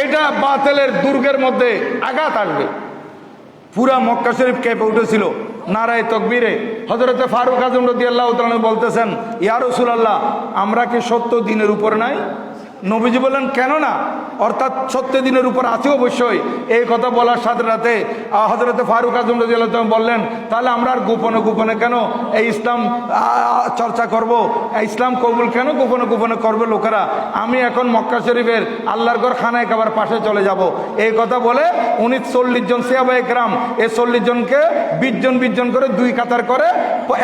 A: এটা বাতিলের দুর্গের মধ্যে আঘাত আসবে। পুরা মক্কা শরীফ কেঁপে উঠেছিল নারায়ে তাকবীরে। হযরত ফারুক আজম রাদিয়াল্লাহু তাআলা বলতেছেন ইয়া রাসূলুল্লাহ, আমরা কি সত্য দিনের উপর নাই? নবীজি বললেন কেন না, অর্থাৎ সত্য দিনের উপর আছে অবশ্যই। এই কথা বলার সাথে সাথে হযরত ফারুক আজম রাদিয়াল্লাহু তাআলা বললেন তাহলে আমরা আর গোপনে কেন এই ইসলাম চর্চা করব, ইসলাম কবুল কেন গোপনে করবে লোকেরা? আমি এখন মক্কা শরীফের আল্লাহর ঘর খানায়ে কাবার পাশে চলে যাব। এই কথা বলে উনি 40 জন সাহাবায়ে কেরাম, এই 40 জনকে 20 জন করে দুই কাতার করে,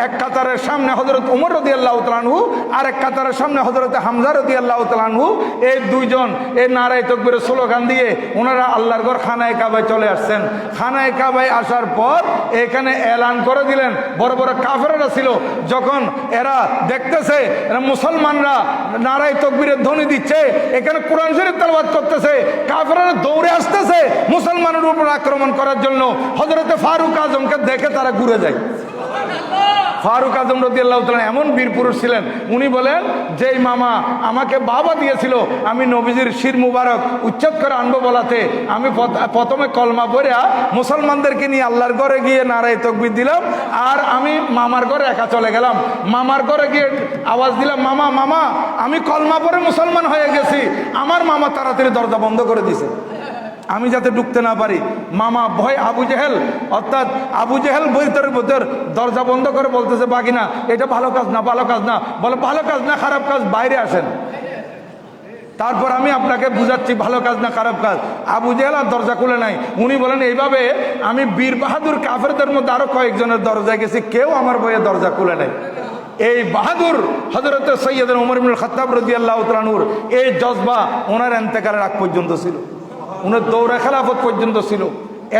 A: এক কাতারের সামনে হযরত ওমর রাদিয়াল্লাহু তাআলা আনহু আর এক কাতারের সামনে হযরত হামজা রাদিয়াল্লাহু তাআলা আনহু, এই দুইজন এই নারায়ে তাকবীরের স্লোগান দিয়ে ওনারা আল্লাহর ঘর খানায়ে কাবায় চলে আসছেন। খানায়ে কাবায় আসার পর এখানে এলান করে দিলেন, বড় বড় কাফেররা ছিল, যখন এরা দেখতেছে মুসলমানরা নারায়ে তাকবীরের ধ্বনি দিচ্ছে, এখানে কোরআন শরীফ তেলাওয়াত করতেছে, কাফেররা দৌড়ে আসতেছে মুসলমানের উপর আক্রমণ করার জন্য। হযরত ফারুক আজমকে দেখে তারা ঘুরে যায়। ফারুক আজম রাদিয়াল্লাহু তাআলা এমন বীর পুরুষ ছিলেন, উনি বলেন যেই মামা আমাকে বাবা দিয়েছিল আমি নবীজির শির মুবারক উচ্ছেদ করে আনবো বলাতে আমি প্রথমে কলমা পড়ে মুসলমানদেরকে নিয়ে আল্লাহর ঘরে গিয়ে নারায়ে তাকবীর দিলাম, আর আমি মামার ঘরে একা চলে গেলাম। মামার ঘরে গিয়ে আওয়াজ দিলাম মামা আমি কলমা পড়ে মুসলমান হয়ে গেছি। আমার মামা তাড়াতাড়ি দরজা বন্ধ করে দিয়েছে আমি যাতে ঢুকতে না পারি। মামা ভয় আবু জেহেল, অর্থাৎ আবু জেহেল ভিতরে দরজা বন্ধ করে বলতেছে বাগিনা এটা ভালো কাজ না, বলে ভালো কাজ না খারাপ কাজ, বাইরে আসেন, তারপর আমি আপনাকে বুঝাচ্ছি ভালো কাজ না খারাপ কাজ। আবু জেহেল আর দরজা খুলে নাই। উনি বলেন এইভাবে আমি বীর বাহাদুর কাফেরদের মধ্যে আরো কয়েকজনের দরজায় গেছি, কেউ আমার বইয়ে দরজা খুলে নাই। এই বাহাদুর হযরত সৈয়দনা ওমর ইবনুল খাত্তাব রাদিয়াল্লাহু তাআলা আনহুর এই জজবা ওনার ইন্তেকালের আগ পর্যন্ত ছিল, উনার দৌড়া খেলাফত পর্যন্ত ছিল।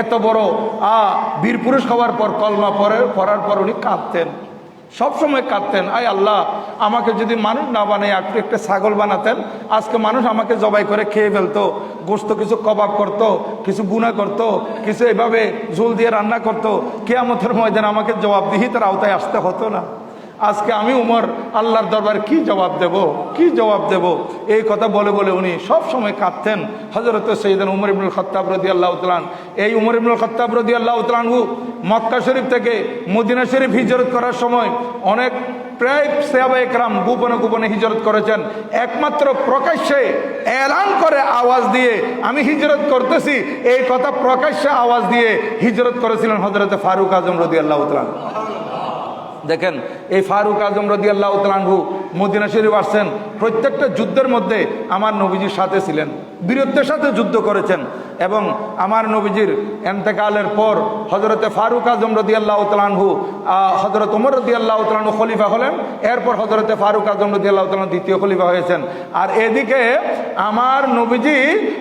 A: এত বড় বীর পুরুষ হওয়ার পর কলমা পড়ার পর উনি কাঁদতেন, সবসময় কাঁদতেন, আয় আল্লাহ আমাকে যদি মানুষ না বানায় একটা ছাগল বানাতেন, আজকে মানুষ আমাকে জবাই করে খেয়ে ফেলতো, গোশত কিছু কবাব করত, কিছু বুনা করত, কিছু এভাবে ঝোল দিয়ে রান্না করত, কিয়ামতের ময়দানে আমাকে জবাবদিহিতার আওতায় আসতে হতো না। আজকে আমি উমর আল্লাহর দরবার কি জবাব দেব, কি জবাব দেব, এই কথা বলে বলে উনি সব সময় কাঁদতেন। হযরত সাইয়েদনা উমর ইবনুল খাত্তাব রাদিয়াল্লাহু তাআলা, এই উমর ইবনুল খাত্তাব রাদিয়াল্লাহু তাআলা মক্কা শরীফ থেকে মদিনা শরীফ হিজরত করার সময় অনেক প্রায় সাহাবা একরাম গোপনে গোপনে হিজরত করেছেন। একমাত্র প্রকাশ্যে এলান করে আওয়াজ দিয়ে আমি হিজরত করতেছি, এই কথা প্রকাশ্যে আওয়াজ দিয়ে হিজরত করেছিলেন হযরত ফারুক আজম রাদিয়াল্লাহু তাআলা। দেখেন, এই ফারুক আজম রাদিয়াল্লাহু তাআলা মদিনা শরীফ আসছেন, প্রত্যেকটা যুদ্ধের মধ্যে আমার নবীজির সাথে ছিলেন, বীরত্বের সাথে যুদ্ধ করেছেন। এবং আমার নবীজির এন্তেকালের পর হযরতে ফারুক আজম রাদিয়াল্লাহু তাআলা হযরত ওমর রাদিয়াল্লাহু তাআলা খলিফা হলেন, এরপর হযরতে ফারুক আজম রাদিয়াল্লাহু তাআলা দ্বিতীয় খলিফা হয়েছেন। আর এদিকে আমার নবীজি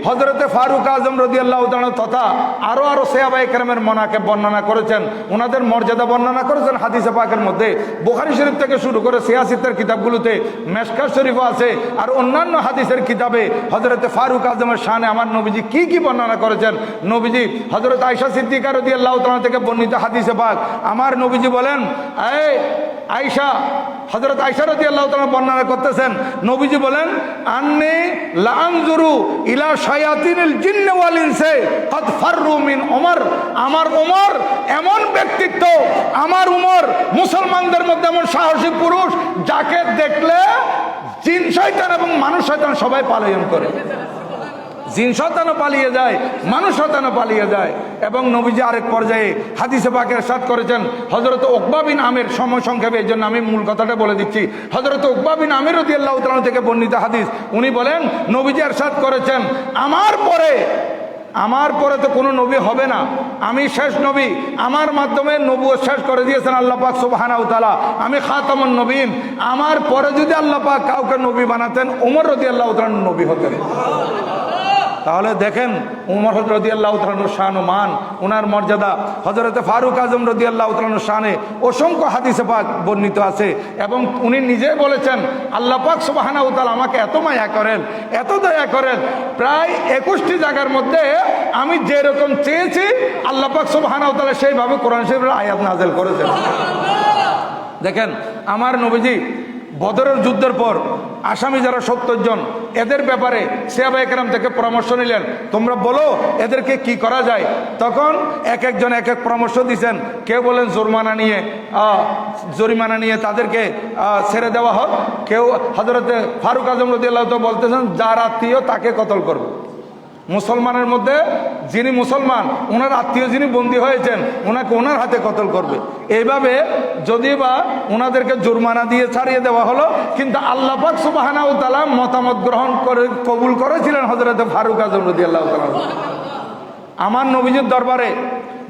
A: হযরতে ফারুক আজম রাদিয়াল্লাহু তাআলা তথা আরো সাহাবায়ে কেরামের মনাকে বর্ণনা করেছেন, ওনাদের মর্যাদা বর্ণনা করেছেন হাদিসে পাকের মধ্যে। বুখারী শরীফ থেকে শুরু করে সিয়াসিতের কিতাবগুলোতে, মেশকাত শরীফও আছে, আর অন্যান্য হাদিসের কিতাবে হযরতে ফারুক আজমের শানে আমার নবীজি কি কি বর্ণনা করেছেন। নবীজি হযরত আয়েশা সিদ্দিকা রাদিয়াল্লাহু তাআলা থেকে বর্ণিত হাদিসে পাক, আমার নবীজি বলেন, এই আয়েশা, হযরত আয়েশা রাদিয়াল্লাহু তাআলা বর্ণনা করতেছেন, নবীজি বলেন, আন্নী লা আনজুরু ইলা শায়াতিনিল জিন্নি ওয়াল ইনসি কদ ফাররু মিন ওমর। আমার ওমর এমন ব্যক্তিত্ব, আমার ওমর মুসলমানদের মধ্যে এমন সাহসী পুরুষ, যাকে দেখলে জিন শয়তান এবং মানুষ শয়তান সবাই পলায়ন করে। জিন শয়তানও পালিয়ে যায়, মানুষ শয়তানও পালিয়ে যায়। এবং নবীজি আরেক পর্যায়ে হাদিসে পাকে ইরশাদ করেছেন, হযরত উকবা বিন আমির, সময় সংক্ষেপে এই জন্য আমি মূল কথাটা বলে দিচ্ছি, হযরত উকবা বিন আমির রাদিয়াল্লাহু তাআলা থেকে বর্ণিত হাদিস, উনি বলেন নবীজি ইরশাদ করেছেন, আমার পরে তো কোনো নবী হবে না, আমি শেষ নবী, আমার মাধ্যমে নবুয়ত শেষ করে দিয়েছেন আল্লাহ পাক সুবহানাহু ওয়া তাআলা, আমি খাতামুন নবীন। আমার পরে যদি আল্লাহ পাক কাউকে নবী বানাতেন, ওমর রাদিয়াল্লাহু তাআলা নবী হতেন। তাহলে দেখেন উমর রাদিয়াল্লাহু তাআলার শান ও মান, ওনার মর্যাদা। হযরতে ফারুক আজম রাদিয়াল্লাহু তাআলার শানে অসংখ্য হাদিসে পাক বর্ণিত আছে। এবং উনি নিজেই বলেছেন, আল্লাহ পাক সুবহানাহু ওয়া তাআলা আমাকে এত মায়া করেন, এত দয়া করেন, প্রায় 21টি জায়গার মধ্যে আমি যেরকম চেয়েছি আল্লাহ পাক সুবহানাহু ওয়া তাআলা সেইভাবে কোরআন শরীফের আয়াত নাযিল করেছেন। দেখেন, আমার নবীজি বদরের যুদ্ধের পর আসামি যারা 70 জন, এদের ব্যাপারে সাহাবায়ে কেরাম থেকে পরামর্শ নিলেন, তোমরা বলো এদেরকে কি করা যায়। তখন এক একজন এক এক পরামর্শ দিয়েছেন। কেউ বলেন জরিমানা নিয়ে তাদেরকে ছেড়ে দেওয়া হোক। কেউ হযরতে ফারুক আজম রাদিয়াল্লাহু তাআলা বলতেছেন, যার আত্মীয় তাকে কতল করবে। মুসলমানের মধ্যে যিনি মুসলমান, ওনার আত্মীয় যিনি বন্দী হয়েছেন, ওনাকে ওনার হাতে কতল করবে। এইভাবে যদি বা ওনাদেরকে জুরমানা দিয়ে ছাড়িয়ে দেওয়া হলো, কিন্তু আল্লাহ পাক সুবহানাহু ওয়া তাআলা মতামত গ্রহণ করে কবুল করেছিলেন হযরত ফারুক আজম রাদিয়াল্লাহু তাআলা। আমার নবীজির দরবারে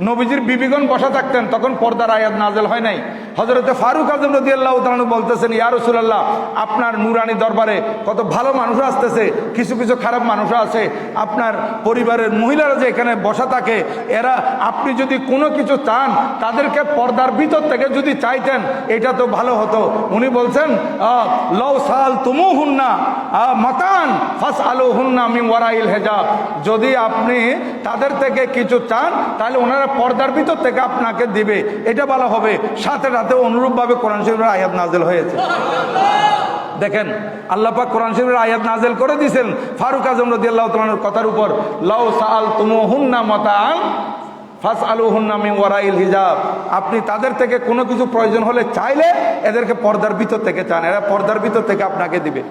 A: নবীজির বিবিগণ বসা থাকতেন, তখন পর্দার আয়াত নাযিল হয় নাই। হযরতে ফারুক আজম রাদিয়াল্লাহু তাআলা বলতেছেন, ইয়া রাসূলুল্লাহ, আপনার নূরানি দরবারে কত ভালো মানুষ আসতেছে, কিছু কিছু খারাপ মানুষ আছে, আপনার পরিবারের মহিলারা যে এখানে বসা থাকে, এরা আপনি যদি কোনো কিছু চান তাদেরকে পর্দার ভিতর থেকে যদি চাইতেন, এটা তো ভালো হতো। উনি বলছেন, লাউ সালতুমুহুন্না মাতান ফাসআলুহুন্না মিন ওয়ারাইল হিজাব, যদি আপনি তাদের থেকে কিছু চান তাহলে ওনারা পর্দার ভিতর থেকে আপনাকে দিবে, এটা ভালো হবে। সাথে সাথে অনুরূপভাবে কোরআন শরীফের আয়াত নাযিল হয়েছে। দেখেন, আল্লাহ পাক কোরআন শরীফের আয়াত নাযিল করে দিয়েছেন ফারুক আজম রাদিয়াল্লাহু তাআলার কথার উপর, লাউ সাআলতুমুহুন্না মাতাআন ফাসআলুহুন্না মিন ওয়ারাইল হিজাব, আপনি তাদের থেকে কোনো কিছু প্রয়োজন হলে চাইলে এদেরকে পর্দার ভিতর থেকে চান, এরা পর্দার ভিতর থেকে আপনাকে দিবে।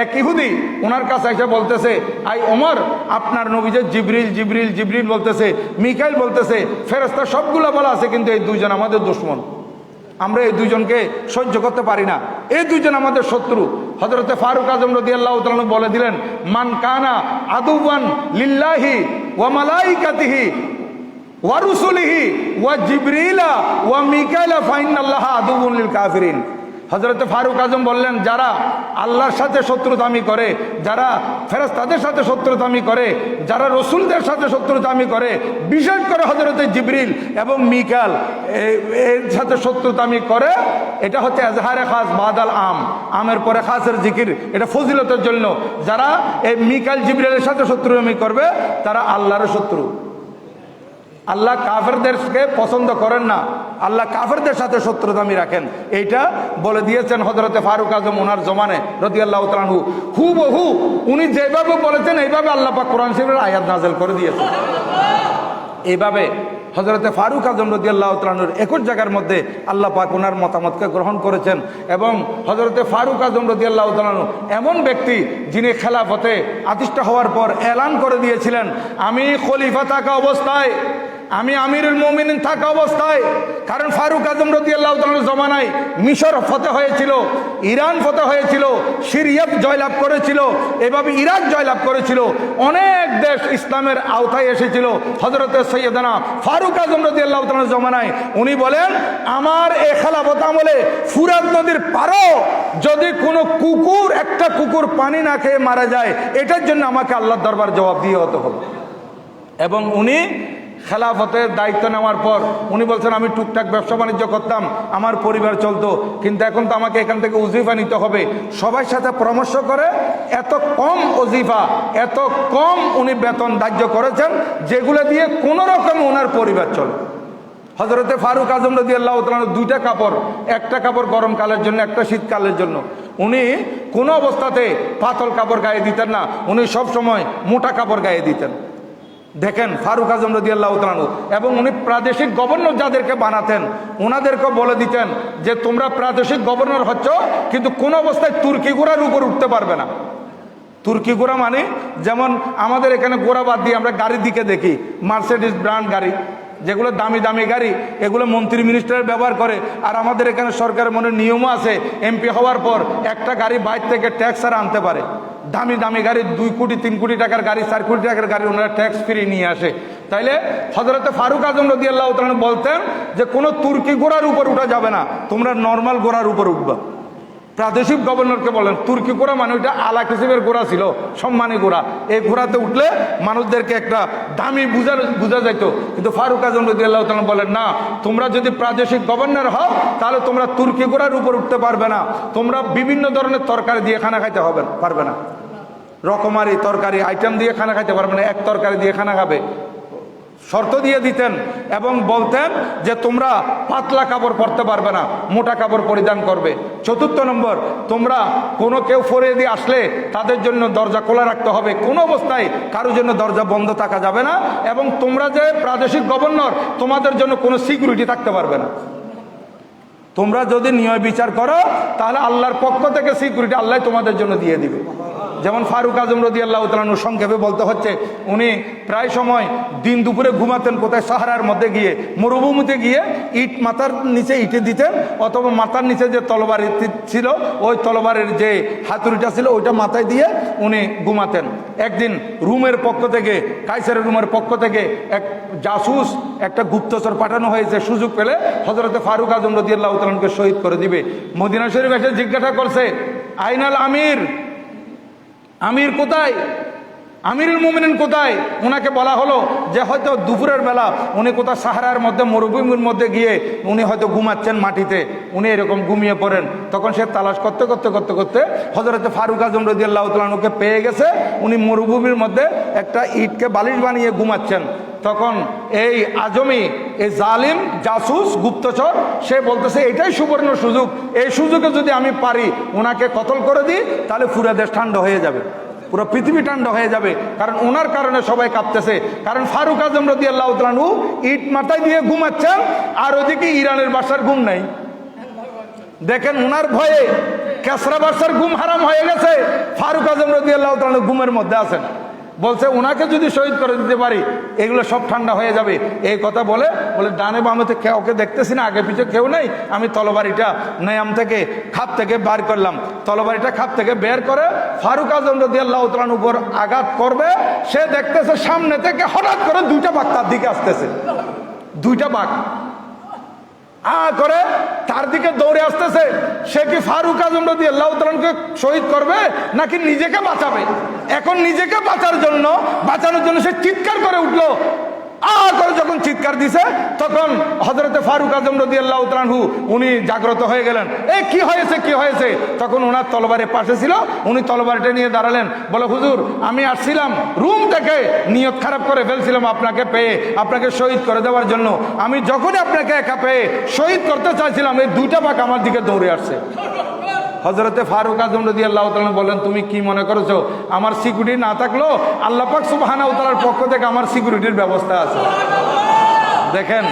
A: এক ইহুদি ওনার কাছে এসে বলতেছে, আই ওমর, আপনার নবী যে জিবরিল জিবরিল জিবরিল বলতেছে, মিকাইল বলতেছে, ফেরেশতা সবগুলো বলা আছে, কিন্তু এই দুইজন আমাদের দুশমন, আমরা এই দুইজনকে সহ্য করতে পারি না, এই দুইজন আমাদের শত্রু। হযরতে ফারুক আজম রাদিয়াল্লাহু তাআলা বলে দিলেন, মান কানা আদুওয়ান লিল্লাহি ওয়া মালাইকাতিহি ওয়া রুসুলিহি ওয়া জিবরিলা ওয়া মিকাইলা ফাইনাল্লাহা আদুওয়ান লিল কাফিরিন। হযরতে ফারুক আজম বললেন, যারা আল্লাহর সাথে শত্রুতামি করে, যারা ফেরেশতাদের সাথে শত্রুতামি করে, যারা রসুলদের সাথে শত্রুতামি করে, বিশেষ করে হযরতে জিবরিল এবং মিকাল এর সাথে শত্রুতামি করে, এটা হচ্ছে এজহারে খাস বাদাল আমের পরে খাসের জিকির, এটা ফজিলতের জন্য। যারা এই মিকাল জিবরিলের সাথে শত্রুতামি করবে তারা আল্লাহর শত্রু। আল্লাহ কাফেরদেরকে পছন্দ করেন না, আল্লাহ কাফেরদের সাথে শত্রুতামি রাখেন। এইটা বলে দিয়েছেন হযরতে ফারুক আজম ওনার জমানে রাদিয়াল্লাহু তাআলা আনহু। হুবহু উনি যেভাবে বলেছেন এইভাবে আল্লাহ পাক কোরআন শরীফের আয়াত নাযিল করে দিয়েছেন। এইভাবে হযরতে ফারুক আজম রাদিয়াল্লাহু তাআলা আনহুর 21 জায়গার মধ্যে আল্লাহ পাক ওনার মতামতকে গ্রহণ করেছেন। এবং হযরতে ফারুক আজম রাদিয়াল্লাহু তাআলা আনহু এমন ব্যক্তি যিনি খেলাফতে আদিষ্ট হওয়ার পর এলান করে দিয়েছিলেন, আমি খলিফা থাকা অবস্থায়, আমি আমিরুল মুমিনিন থাকা অবস্থায়, কারণ ফারুক আজম রাদিয়াল্লাহু তাআলার জমানায় মিশর ফতে হয়েছিল, ইরান ফতে হয়েছিল, সিরিয়া জয়লাভ করেছিল, এভাবে ইরাক জয়লাভ করেছিল, অনেক দেশ ইসলামের আওতায় এসেছিল হযরতে সৈয়দনা ফারুক আজম রাদিয়াল্লাহু তাআলার জমানায়। উনি বলেন, আমার এই খেলাফত আমলে ফুরাত নদীর পারও যদি কোনো কুকুর, একটা কুকুর পানি না খেয়ে মারা যায়, এটার জন্য আমাকে আল্লাহর দরবার জবাব দিয়ে হতে হবে। এবং উনি খেলাফতের দায়িত্ব নেওয়ার পর উনি বলছেন, আমি টুকটাক ব্যবসা বাণিজ্য করতাম, আমার পরিবার চলতো, কিন্তু এখন তো আমাকে এখান থেকে ওজিফা নিতে হবে। সবার সাথে পরামর্শ করে এত কম ওজিফা, এত কম উনি বেতন ধার্য করেছেন, যেগুলো দিয়ে কোনো রকম ওনার পরিবার চলে। হযরতে ফারুক আজম রাদিয়াল্লাহু তাআলা দুইটা কাপড়, একটা কাপড় গরমকালের জন্য, একটা শীতকালের জন্য। উনি কোনো অবস্থাতে পাতল কাপড় গায়ে দিতেন না, উনি সবসময় মোটা কাপড় গায়ে দিতেন। দেখেন ফারুক আজম রাদিয়াল্লাহু তাআলা আনহু। এবং উনি প্রাদেশিক গভর্নর যাদেরকে বানাতেন ওনাদেরকে বলে দিতেন যে তোমরা প্রাদেশিক গভর্নর হচ্ছ, কিন্তু কোন অবস্থায় তুর্কি ঘোড়ার উপর উঠতে পারবে না। তুর্কি ঘোড়া মানে যেমন আমাদের এখানে ঘোড়া বাদ দিয়ে আমরা গাড়ির দিকে দেখি, মার্সিডিজ ব্র্যান্ড গাড়ি, যেগুলো দামি দামি গাড়ি, এগুলো মন্ত্রী মিনিস্টার ব্যবহার করে। আর আমাদের এখানে সরকারের মনে নিয়মও আছে, এমপি হওয়ার পর একটা গাড়ি বাইরে থেকে ট্যাক্স আর আনতে পারে। দামি দামি গাড়ি, 2 কোটি 3 কোটি টাকার গাড়ি, 4 কোটি টাকার গাড়ি ওনারা ট্যাক্স ফ্রি নিয়ে আসে। তাইলে হযরতে ফারুক আজম রাদিয়াল্লাহু তাআলা বলতেন যে কোনো তুর্কি ঘোড়ার উপর উঠা যাবে না, তোমরা নর্মাল ঘোড়ার উপর উঠবা। প্রাদেশিক গভর্নরকে বলেন, তুর্কি ঘোড়া মানে ওইটা আলা কিসিমের ঘোড়া ছিল, সম্মানী ঘোড়া। এই ঘোড়াতে উঠলে মানুষদেরকে একটা দামি বোঝা যাইত। কিন্তু ফারুক আজম রাদিয়াল্লাহু তাআলা বলেন, না, তোমরা যদি প্রাদেশিক গভর্নর হও তাহলে তোমরা তুর্কি ঘোড়ার উপর উঠতে পারবে না, তোমরা বিভিন্ন ধরনের তরকারি দিয়ে খানা খাইতে পারবে না, রকমারি তরকারি আইটেম দিয়ে খানা খাইতে পারবে না, এক তরকারি দিয়ে খানা খাবে, শর্ত দিয়ে দিতেন। এবং বলতেন যে তোমরা পাতলা কাপড় পরতে পারবে না, মোটা কাপড় পরিধান করবে। 4 নম্বর, তোমরা কোনো কেউ ফরিয়ে দিয়ে আসলে তাদের জন্য দরজা খোলা রাখতে হবে, কোনো অবস্থায় কারোর জন্য দরজা বন্ধ থাকা যাবে না। এবং তোমরা যে প্রাদেশিক গভর্নর, তোমাদের জন্য কোনো সিকিউরিটি থাকতে পারবে না। তোমরা যদি ন্যায় বিচার করো তাহলে আল্লাহর পক্ষ থেকে সিকিউরিটি আল্লাহ তোমাদের জন্য দিয়ে দিবে। যেমন ফারুক আজম রাদিয়াল্লাহু তাআলা আনহু, সংক্ষেপে বলতে হচ্ছে, উনি প্রায় সময় দিন দুপুরে ঘুমাতেন কোথায়, সাহারার মধ্যে গিয়ে, মরুভূমিতে গিয়ে ইট মাথার নিচে ইটে দিতেন, অথবা মাথার নিচে যে তলবারি ছিল ওই তলবারের যে হাতুড়িটা ছিল ওইটা মাথায় দিয়ে উনি ঘুমাতেন। একদিন রুমের পক্ষ থেকে, কাইসারের রুমের পক্ষ থেকে এক জাসুস, একটা গুপ্তচর পাঠানো হয়েছে, সুযোগ পেলে হযরতে ফারুক আজম রাদিয়াল্লাহু তাআলা আনহুকে শহীদ করে দিবে। মদিনা শরীফ এসে জিজ্ঞাসা করছে, আইনাল আমির, আমির কোথায়, আমিরুল মুমিনিন কোথায়? ওনাকে বলা হলো যে হয়তো দুপুরের বেলা উনি কোথাও সাহারার মধ্যে, মরুভূমির মধ্যে গিয়ে উনি হয়তো ঘুমাচ্ছেন মাটিতে, উনি এরকম ঘুমিয়ে পড়েন। তখন সে তালাশ করতে করতে করতে করতে হযরতে ফারুক আজম রাদিয়াল্লাহু তাআলা আনহুকে পেয়ে গেছে। উনি মরুভূমির মধ্যে একটা ইটকে বালিশ বানিয়ে ঘুমাচ্ছেন। তখন এই আজমি, এই জালিম জাসুস গুপ্তচর, সে বলতেছে এটাই সুবর্ণ সুযোগ, এই সুযোগে যদি আমি পারি ওনাকে কতল করে দিই তাহলে পুরো দেশ ঠান্ডা হয়ে যাবে, পুরো পৃথিবী ঠান্ডা হয়ে যাবে। কারণ ওনার কারণে সবাই কাঁপতেছে। কারণ ফারুক আজম রাদিয়াল্লাহু তাআলা আনহু ইট মাথায় দিয়ে ঘুমাচ্ছেন, আর ওদিকে ইরানের বাদশার ঘুম নাই। দেখেন ওনার ভয়ে কেসরা বাদশার ঘুম হারাম হয়ে গেছে, ফারুক আজম রাদিয়াল্লাহু তাআলা আনহু ঘুমের মধ্যে আছেন। বলছে ওনাকে যদি শহীদ করে দিতে পারি এগুলো সব ঠান্ডা হয়ে যাবে। এই কথা বলে ডানে বামে তো কাউকে দেখতেছি না, আগে পিছিয়ে কেউ নেই, আমি তলবারিটা নেয়াম থেকে খাপ থেকে বার করলাম। তলবারিটা খাপ থেকে বের করে ফারুক আজম রাদিয়াল্লাহু তাআলার উপর আঘাত করবে, সে দেখতেছে সামনে থেকে হঠাৎ করে 2টা বাঘ তার দিকে আসতেছে। 2টা বাঘ করে তার দিকে দৌড়ে আসতেছে। সে কি ফারুক আজম রাদিয়াল্লাহু তাআলাকে শহীদ করবে নাকি নিজেকে বাঁচাবে? এখন নিজেকে বাঁচানোর জন্য সে চিৎকার করে উঠলো, করে যখন চিৎকার দিছে তখন হযরতে ফারুক আজম রাদিয়াল্লাহু তাআলা আনহু উনি জাগ্রত হয়ে গেলেন। কি হয়েছে কি হয়েছে? তখন ওনার তলবারের পাশে ছিল, উনি তলবারটা নিয়ে দাঁড়ালেন, বলে হুজুর আমি আসছিলাম রুম থেকে, নিয়ত খারাপ করে ফেলছিলাম আপনাকে পেয়ে, আপনাকে শহীদ করে দেওয়ার জন্য। আমি যখনই আপনাকে একা পেয়ে শহীদ করতে চাইছিলাম, এই দুইটা বাঘ আমার দিকে দৌড়ে আসছে। হযরতে ফারুক আজম রাদিয়াল্লাহু তাআলা বললেন, তুমি কি মনে করেছো আমার সিকিউরিটি না থাকলো আল্লাহ পাক সুবহানাহু ওয়া তাআলার পক্ষ থেকে আমার সিকিউরিটির ব্যবস্থা আছে। দেখেন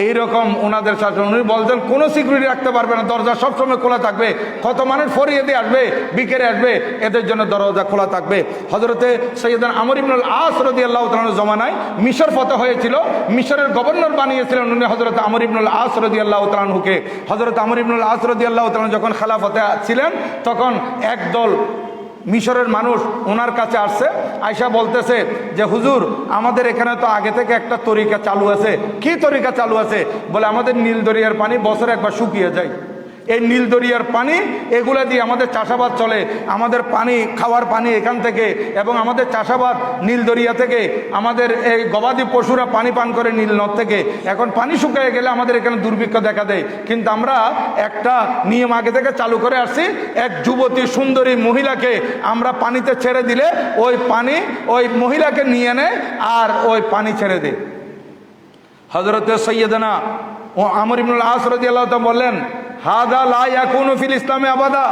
A: এইরকম ওনাদের শাসন। উনি বলতেন কোনো সিকিউরিটি রাখতে পারবে না, দরজা সবসময় খোলা থাকবে। কত মানুষ ফরিয়াদি আসবে, বিকেলে আসবে, এদের জন্য দরজা খোলা থাকবে। হযরতে সৈয়দনা আমর ইবনুল আস রাদিয়াল্লাহু তাআলার জমানায় মিশর ফতহ হয়েছিল, মিশরের গভর্নর বানিয়েছিলেন উনি হযরত আমর ইবনুল আস রাদিয়াল্লাহু তাআলা আনহুকে। হযরত আমর ইবনুল আস রাদিয়াল্লাহু তাআলা যখন খেলাফতে ছিলেন তখন একদল মিশরের মানুষ ওনার কাছে আসছে, আয়সা বলতেছে যে হুজুর আমাদের এখানে তো আগে থেকে একটা তরিকা চালু আছে। কি তরিকা চালু আছে? বলে আমাদের নীল দরিয়ার পানি বছরে একবার শুকিয়ে যায়, এই নীল দরিয়ার পানি এগুলা দিয়ে আমাদের চাষাবাদ চলে, আমাদের পানি খাওয়ার পানি এখান থেকে, এবং আমাদের চাষাবাদ নীল দরিয়া থেকে, আমাদের এই গবাদি পশুরা পানি পান করে নীল নদ থেকে। এখন পানি শুকিয়ে গেলে আমাদের এখানে দুর্ভিক্ষ দেখা দেয়, কিন্তু আমরা একটা নিয়ম আগে থেকে চালু করে আসছি, এক যুবতী সুন্দরী মহিলাকে আমরা পানিতে ছেড়ে দিলে ওই পানি ওই মহিলাকে নিয়ে নেয় আর ওই পানি ছেড়ে দেয়। হযরত সৈয়দনা ও আমর ইবনুল আস রাদিয়াল্লাহু তাআলা বললেন, হাদা লা ইয়াকুনু ফিল ইসলামে আবাদা,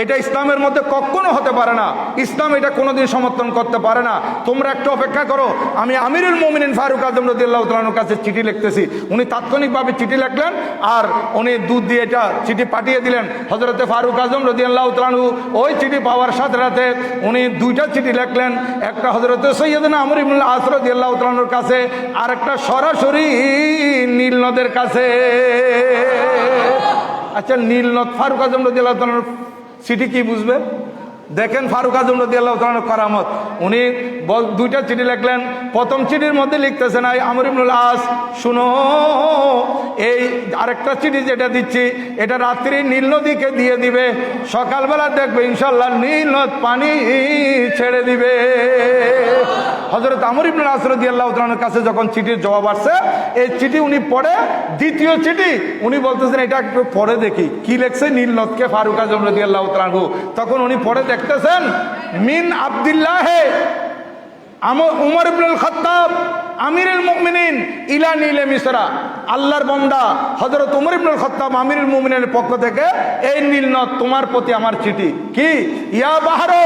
A: এটা ইসলামের মধ্যে কখনো হতে পারে না, ইসলাম এটা কোনোদিন সমর্থন করতে পারে না। তোমরা একটু অপেক্ষা করো, আমি আমিরুল মুমিনিন ফারুক আজম রাদিয়াল্লাহু তাআলা আনহুর কাছে চিঠি লিখতেছি। উনি তাৎক্ষণিকভাবে চিঠি লিখলেন আর উনি দুধ দিয়ে এটা চিঠি পাঠিয়ে দিলেন। হযরতে ফারুক আজম রাদিয়াল্লাহু তাআলা আনহু ওই চিঠি পাওয়ার সাথে সাথে উনি দুইটা চিঠি লিখলেন, একটা হযরতে সৈয়দনা আমর ইবনুল আস রাদিয়াল্লাহু তাআলা আনহুর কাছে, আর একটা সরাসরি নীল নদের কাছে। আচ্ছা, নীল নদ ফারুক আজম রাদিয়াল্লাহু তাআলার চিঠি কি বুঝবে? দেখেন ফারুক আজম রাদিয়াল্লাহু তাআলার কারামত। উনি দুইটা চিঠি লিখলেন। প্রথম চিঠির মধ্যে লিখতেছেন, আই আমর ইবনুল আস শুনো, এই আরেকটা চিঠি যেটা দিচ্ছি এটা রাত্রি নীল নদীকে দিয়ে দিবে, সকালবেলা দেখবে ইনশাল্লাহ নীল নদ পানি ছেড়ে দিবে। হযরত আমর ইবনুল আস রাদিয়াল্লাহু তাআলার কাছে যখন চিঠির জবাব আসছে, এই চিঠি উনি পড়ে, দ্বিতীয় চিঠি উনি বলতেছেন এটা একটু পড়ে দেখি কি লেখছে নীল নদকে ফারুক আজম রাদিয়াল্লাহু তাআলা আনহু। তখন উনি পড়ে দেখতেছেন, মিন আব্দুল্লাহ উমর ইবনুল খাত্তাব আমিরুল মুমিনিন ইলা নীলে মিসরা, আল্লাহর বান্দা হযরত উমর ইবনুল খাত্তাব আমিরুল মুমিনের পক্ষ থেকে এই নীল নদ তোমার প্রতি আমার চিঠি। কি? ইয়া বাহরো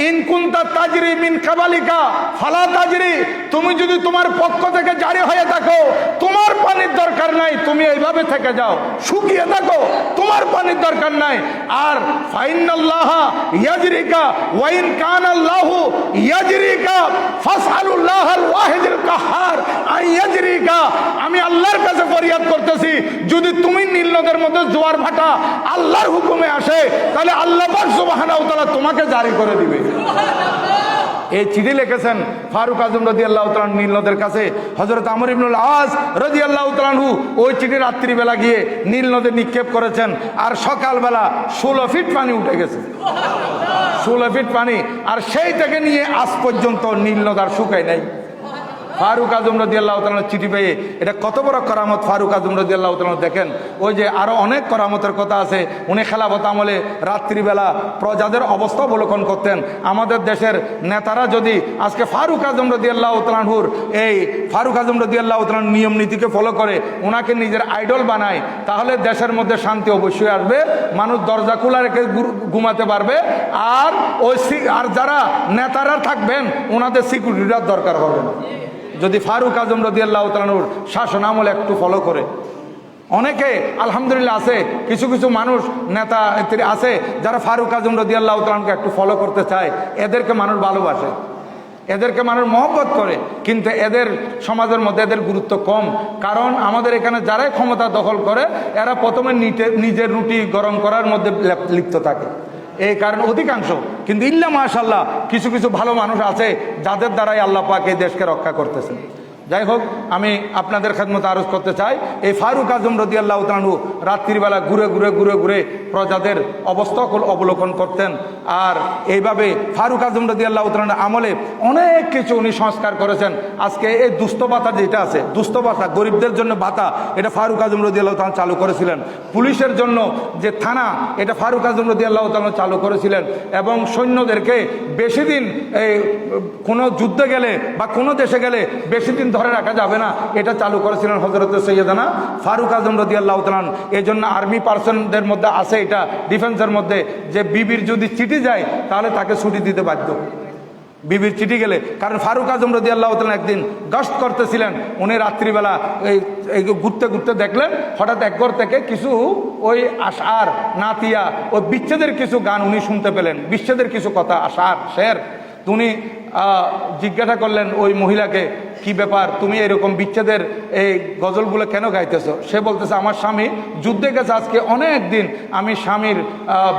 A: ইন কুনতা তাজরি মিন কাবালিকা ফালা তাজরি, তুমি যদি তোমার পক্ষ থেকে জারি হয়ে থাকো তোমার পানির দরকার নাই, তুমি এইভাবে থেকে যাও, শুকিয়ে থাকো, তোমার পানির দরকার নাই। আর ফাইনাল্লাহ ইয়াজরিকা ওয়া ইন কানাল্লাহু ইয়াজরিকা ফাসআলুল্লাহাল ওয়াহিদুল কাহ্হার আন ইয়াজরিকা, আমি আল্লাহর কাছে ফরিয়াদ করতেছি যদি তুমি নীল নদের মধ্যে জোয়ার ভাটা আল্লাহর হুকুমে আসে তাহলে আল্লাহ পাক সুবহানাহু ওয়া তাআলা তোমাকে জারি করে দিবে। এই চিঠি লিখেছেন ফারুক আজম রাদিয়াল্লাহু তাআলা নীল নদের কাছে। হযরত আমর ইবনুল আস রাদিয়াল্লাহু তাআলা আনহু ওই চিঠি রাত্রিবেলা গিয়ে নীল নদে নিক্ষেপ করেছেন, আর সকালবেলা 16 ফিট পানি উঠে গেছে, 16 ফিট পানি। আর সেই থেকে নিয়ে আজ পর্যন্ত নীল নদ আর শুকায় নাই। ফারুক আজম রাদিয়াল্লাহু তাআলা চিঠি পেয়ে, এটা কত বড় করামত ফারুক আজম রাদিয়াল্লাহু তাআলা। দেখেন ওই যে আরো অনেক করামতের কথা আছে। উনি খেলাফত আমলে রাত্রিবেলা প্রজাদের অবস্থা অবলোকন করতেন। আমাদের দেশের নেতারা যদি আজকে ফারুক আজম রাদিয়াল্লাহু তাআলার এই ফারুক আজম রাদিয়াল্লাহু তাআলার নিয়ম নীতিকে ফলো করে ওনাকে নিজের আইডল বানায়, তাহলে দেশের মধ্যে শান্তি অবশ্যই আসবে, মানুষ দরজা খোলা রেখে ঘুমাতে পারবে। আর আর যারা নেতারা থাকবেন ওনাদের সিকিউরিটির দরকার হবে না যদি ফারুক আজম রাদিয়াল্লাহু তাআলার শাসন আমল একটু ফলো করে। অনেকে আলহামদুলিল্লাহ আছে, কিছু কিছু মানুষ নেতা আছে যারা ফারুক আজম রাদিয়াল্লাহু তাআলাকে একটু ফলো করতে চায়, এদেরকে মানুষ ভালোবাসে, এদেরকে মানুষ মহব্বত করে, কিন্তু এদের সমাজের মধ্যে এদের গুরুত্ব কম। কারণ আমাদের এখানে যারাই ক্ষমতা দখল করে এরা প্রথমে নিজের রুটি গরম করার মধ্যে লিপ্ত থাকে, এই কারণে অধিকাংশ। কিন্তু ইল্লা মাশাআল্লাহ কিছু কিছু ভালো মানুষ আছে যাদের দ্বারাই আল্লাহ পাক এই দেশকে রক্ষা করতেছেন। যাই হোক, আমি আপনাদের খেদমতে আরজ করতে চাই, এই ফারুক আজম রাদিয়াল্লাহু তাআলা আনহু রাত্রিবেলা ঘুরে ঘুরে ঘুরে ঘুরে প্রজাদের অবস্থা অবলোকন করতেন। আর এইভাবে ফারুক আজম রাদিয়াল্লাহু তাআলা আমলে অনেক কিছু উনি সংস্কার করেছেন। আজকে এই দুস্থ ভাতা যেটা আছে, দুস্থ ভাতা, গরিবদের জন্য ভাতা, এটা ফারুক আজম রাদিয়াল্লাহু তাআলা চালু করেছিলেন। পুলিশের জন্য যে থানা, এটা ফারুক আজম রাদিয়াল্লাহু তাআলা চালু করেছিলেন। এবং সৈন্যদেরকে বেশি দিন এই কোনো যুদ্ধে গেলে বা কোনো দেশে গেলে বেশি দিন ধরে রাখা যাবে না, এটা চালু করেছিলেন হযরত সৈয়দনা ফারুক আজম রাদিয়াল্লাহু তাআলা। এই জন্য আর্মি পার্সনদের মধ্যে আছে এটা, ডিফেন্সের মধ্যে, যে বিবির যদি চিঠি যায় তাহলে তাকে ছুটি দিতে বাধ্য, বিবির চিঠি গেলে। কারণ ফারুক আজম রাদিয়াল্লাহু তাআলা একদিন গশত করতেছিলেন, উনি রাত্রিবেলা এই ঘুরতে ঘুরতে দেখলেন হঠাৎ এক ঘর থেকে কিছু ওই আশআর, নাতিয়া, ওই বিচ্ছেদের কিছু গান উনি শুনতে পেলেন, বিচ্ছেদের কিছু কথা, আশআর, শের। উনি জিজ্ঞাসা করলেন ওই মহিলাকে, কি ব্যাপার, তুমি এরকম বিচ্ছেদের এই গজলগুলো কেন গাইতেছো? সে বলতেছে, আমার স্বামী যুদ্ধে গেছে আজকে অনেক দিন, আমি স্বামীর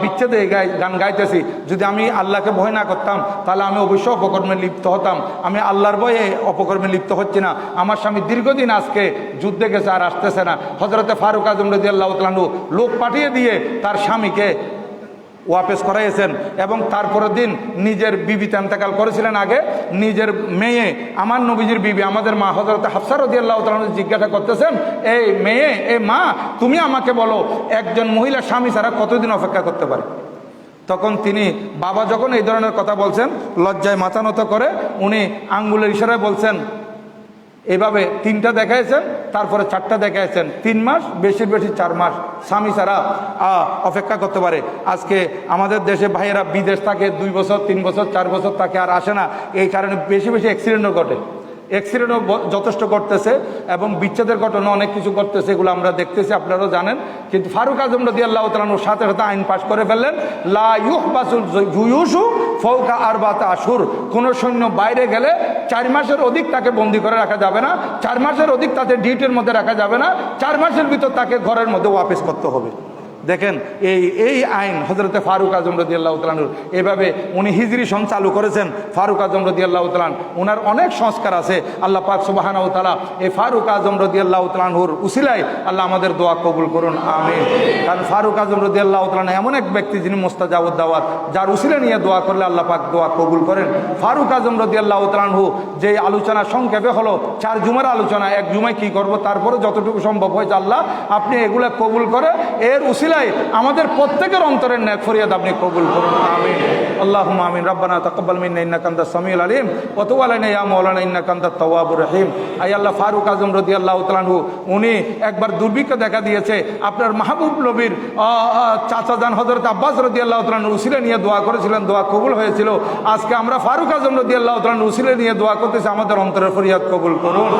A: বিচ্ছেদে গান গাইতেছি। যদি আমি আল্লাহকে ভয় না করতাম তাহলে আমি অবশ্যই অপকর্মে লিপ্ত হতাম। আমি আল্লাহর ভয়ে অপকর্মে লিপ্ত হচ্ছি না। আমার স্বামী দীর্ঘদিন আজকে যুদ্ধে গেছে, আর আসতেছে না। হযরতে ফারুক আজম রাদিয়াল্লাহু তাআলা আনহু লোক পাঠিয়ে দিয়ে তার স্বামীকে ওয়াপেস করাইয়েছেন। এবং তারপরের দিন নিজের বিবিতে ইন্তেকাল করেছিলেন আগে, নিজের মেয়ে, আমার নবীজির বিবি, আমাদের মা হযরত হাফসা রাদিয়াল্লাহু তাআলা জিজ্ঞাসা করতেছেন, এই মেয়ে, এই মা, তুমি আমাকে বলো একজন মহিলা স্বামী ছাড়া কতদিন অপেক্ষা করতে পারে? তখন তিনি, বাবা যখন এই ধরনের কথা বলছেন, লজ্জায় মাথা নত করে উনি আঙ্গুলের ইশারায় বলছেন, এভাবে 3টা দেখাইছেন, তারপরে 4টা দেখাইছেন। 3 মাস, বেশি বেশি 4 মাস স্বামী ছাড়া অপেক্ষা করতে পারে। আজকে আমাদের দেশে ভাইয়েরা বিদেশ থাকে 2 বছর, 3 বছর, 4 বছর তাকে আর আসে না। এই কারণে বেশি বেশি অ্যাক্সিডেন্টও ঘটে, অ্যাক্সিডেন্টও যথেষ্ট ঘটতেছে এবং বিচ্ছেদের ঘটনা অনেক কিছু ঘটতেছে, এগুলো আমরা দেখতেছি, আপনারাও জানেন। কিন্তু ফারুক আজম রাদিয়াল্লাহু তাআলা আনহু সাথে সাথে আইন পাশ করে ফেললেন, লা ইউহবাসুল জুয়ুশু ফাওকা আরবাতা আশহুর, কোন সৈন্য বাইরে গেলে 4 মাসের অধিক তাকে বন্দী করে রাখা যাবে না, 4 মাসের অধিক তাকে ডিউটির মধ্যে রাখা যাবে না, 4 মাসের ভিতর তাকে ঘরের মধ্যে ওয়াপস করতে হবে। দেখেন এই আইন হযরতে ফারুক আজম রাদিয়াল্লাহু তাআলা আনহু, এভাবে উনি হিজরি সন চালু করেছেন। ফারুক আজম রাদিয়াল্লাহু তাআলা ওনার অনেক সংস্কার আছে। আল্লাহ পাক সুবহানাহু ওয়া তাআলা এই ফারুক আজম রাদিয়াল্লাহু তাআলা আনহুর উসিলায় আল্লাহ আমাদের দোয়া কবুল করুন, আমিন। কারণ ফারুক আজম রাদিয়াল্লাহু তাআলা এমন এক ব্যক্তি যিনি মুস্তাজাবুদ দাওয়াত, যার উসিলা নিয়ে দোয়া করলে আল্লাহ পাক দোয়া কবুল করেন। ফারুক আজম রাদিয়াল্লাহু তাআলা আনহু যে আলোচনা সংক্ষেপে হলো 4 জুমার আলোচনা, 1 জুমায় কি করব, তারপরে যতটুকু সম্ভব হয়েছে আল্লাহ আপনি এগুলা কবুল করে এর উসিলায় আমাদের প্রত্যেকের অন্তরের নেক ফরিয়াদ আপনি কবুল করুন, আমিন। আল্লাহুম্মা আমিন। রব্বানা তাকাব্বাল মিন্না ইন্নাকা আনতাস সামিউল আলিম ওয়া তুব আলাইনা ইয়া মাওলানা ইন্নাকা আনতাত তাওয়াবুর রহিম। আয় আল্লাহ, ফারুক আজম রাদিয়াল্লাহু তাআলা আনহু উনি একবার দুর্ভিক্ষ দেখা দিয়েছে, আপনার মাহবুব নবীর চাচাজান হযরত আব্বাস রাদিয়াল্লাহু তাআলা আনহু উসিলা নিয়ে দোয়া করেছিলেন, দোয়া কবুল হয়েছিল। আজকে আমরা ফারুক আজম রাদিয়াল্লাহু তাআলা আনহু উসিলা নিয়ে দোয়া করতেছি, আমাদের অন্তরের ফরিয়াদ কবুল করুন।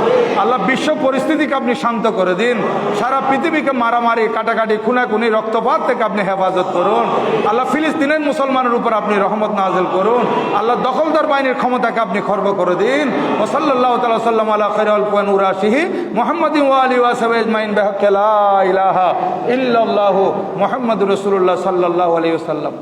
A: আল্লাহ, বিশ্ব পরিস্থিতিকে আপনি শান্ত করে দিন, সারা পৃথিবীকে মারামারি, কাটাকাটি, খুনাখুনি, রক্তপাত থেকে আপনি হেফাজত করুন। আল্লাহ, ফিলিস্তিনের মুসলমানের উপর আপনি রহমত নাযিল করুন। আল্লাহ, দখলদার বাহিনীর ক্ষমতাকে আপনি খর্ব করে দিন। ওয়া সাল্লাল্লাহু তাআলা সাল্লাম আলা খায়রুল কুওয়ান উরাশিহি মুহাম্মাদিন ওয়া আলিহি ওয়া সাহবিহি আজমাইন বিহাক্কি লা ইলাহা ইল্লাল্লাহু মুহাম্মাদুর রাসূলুল্লাহ সাল্লাল্লাহু আলাইহি ওয়াসাল্লাম।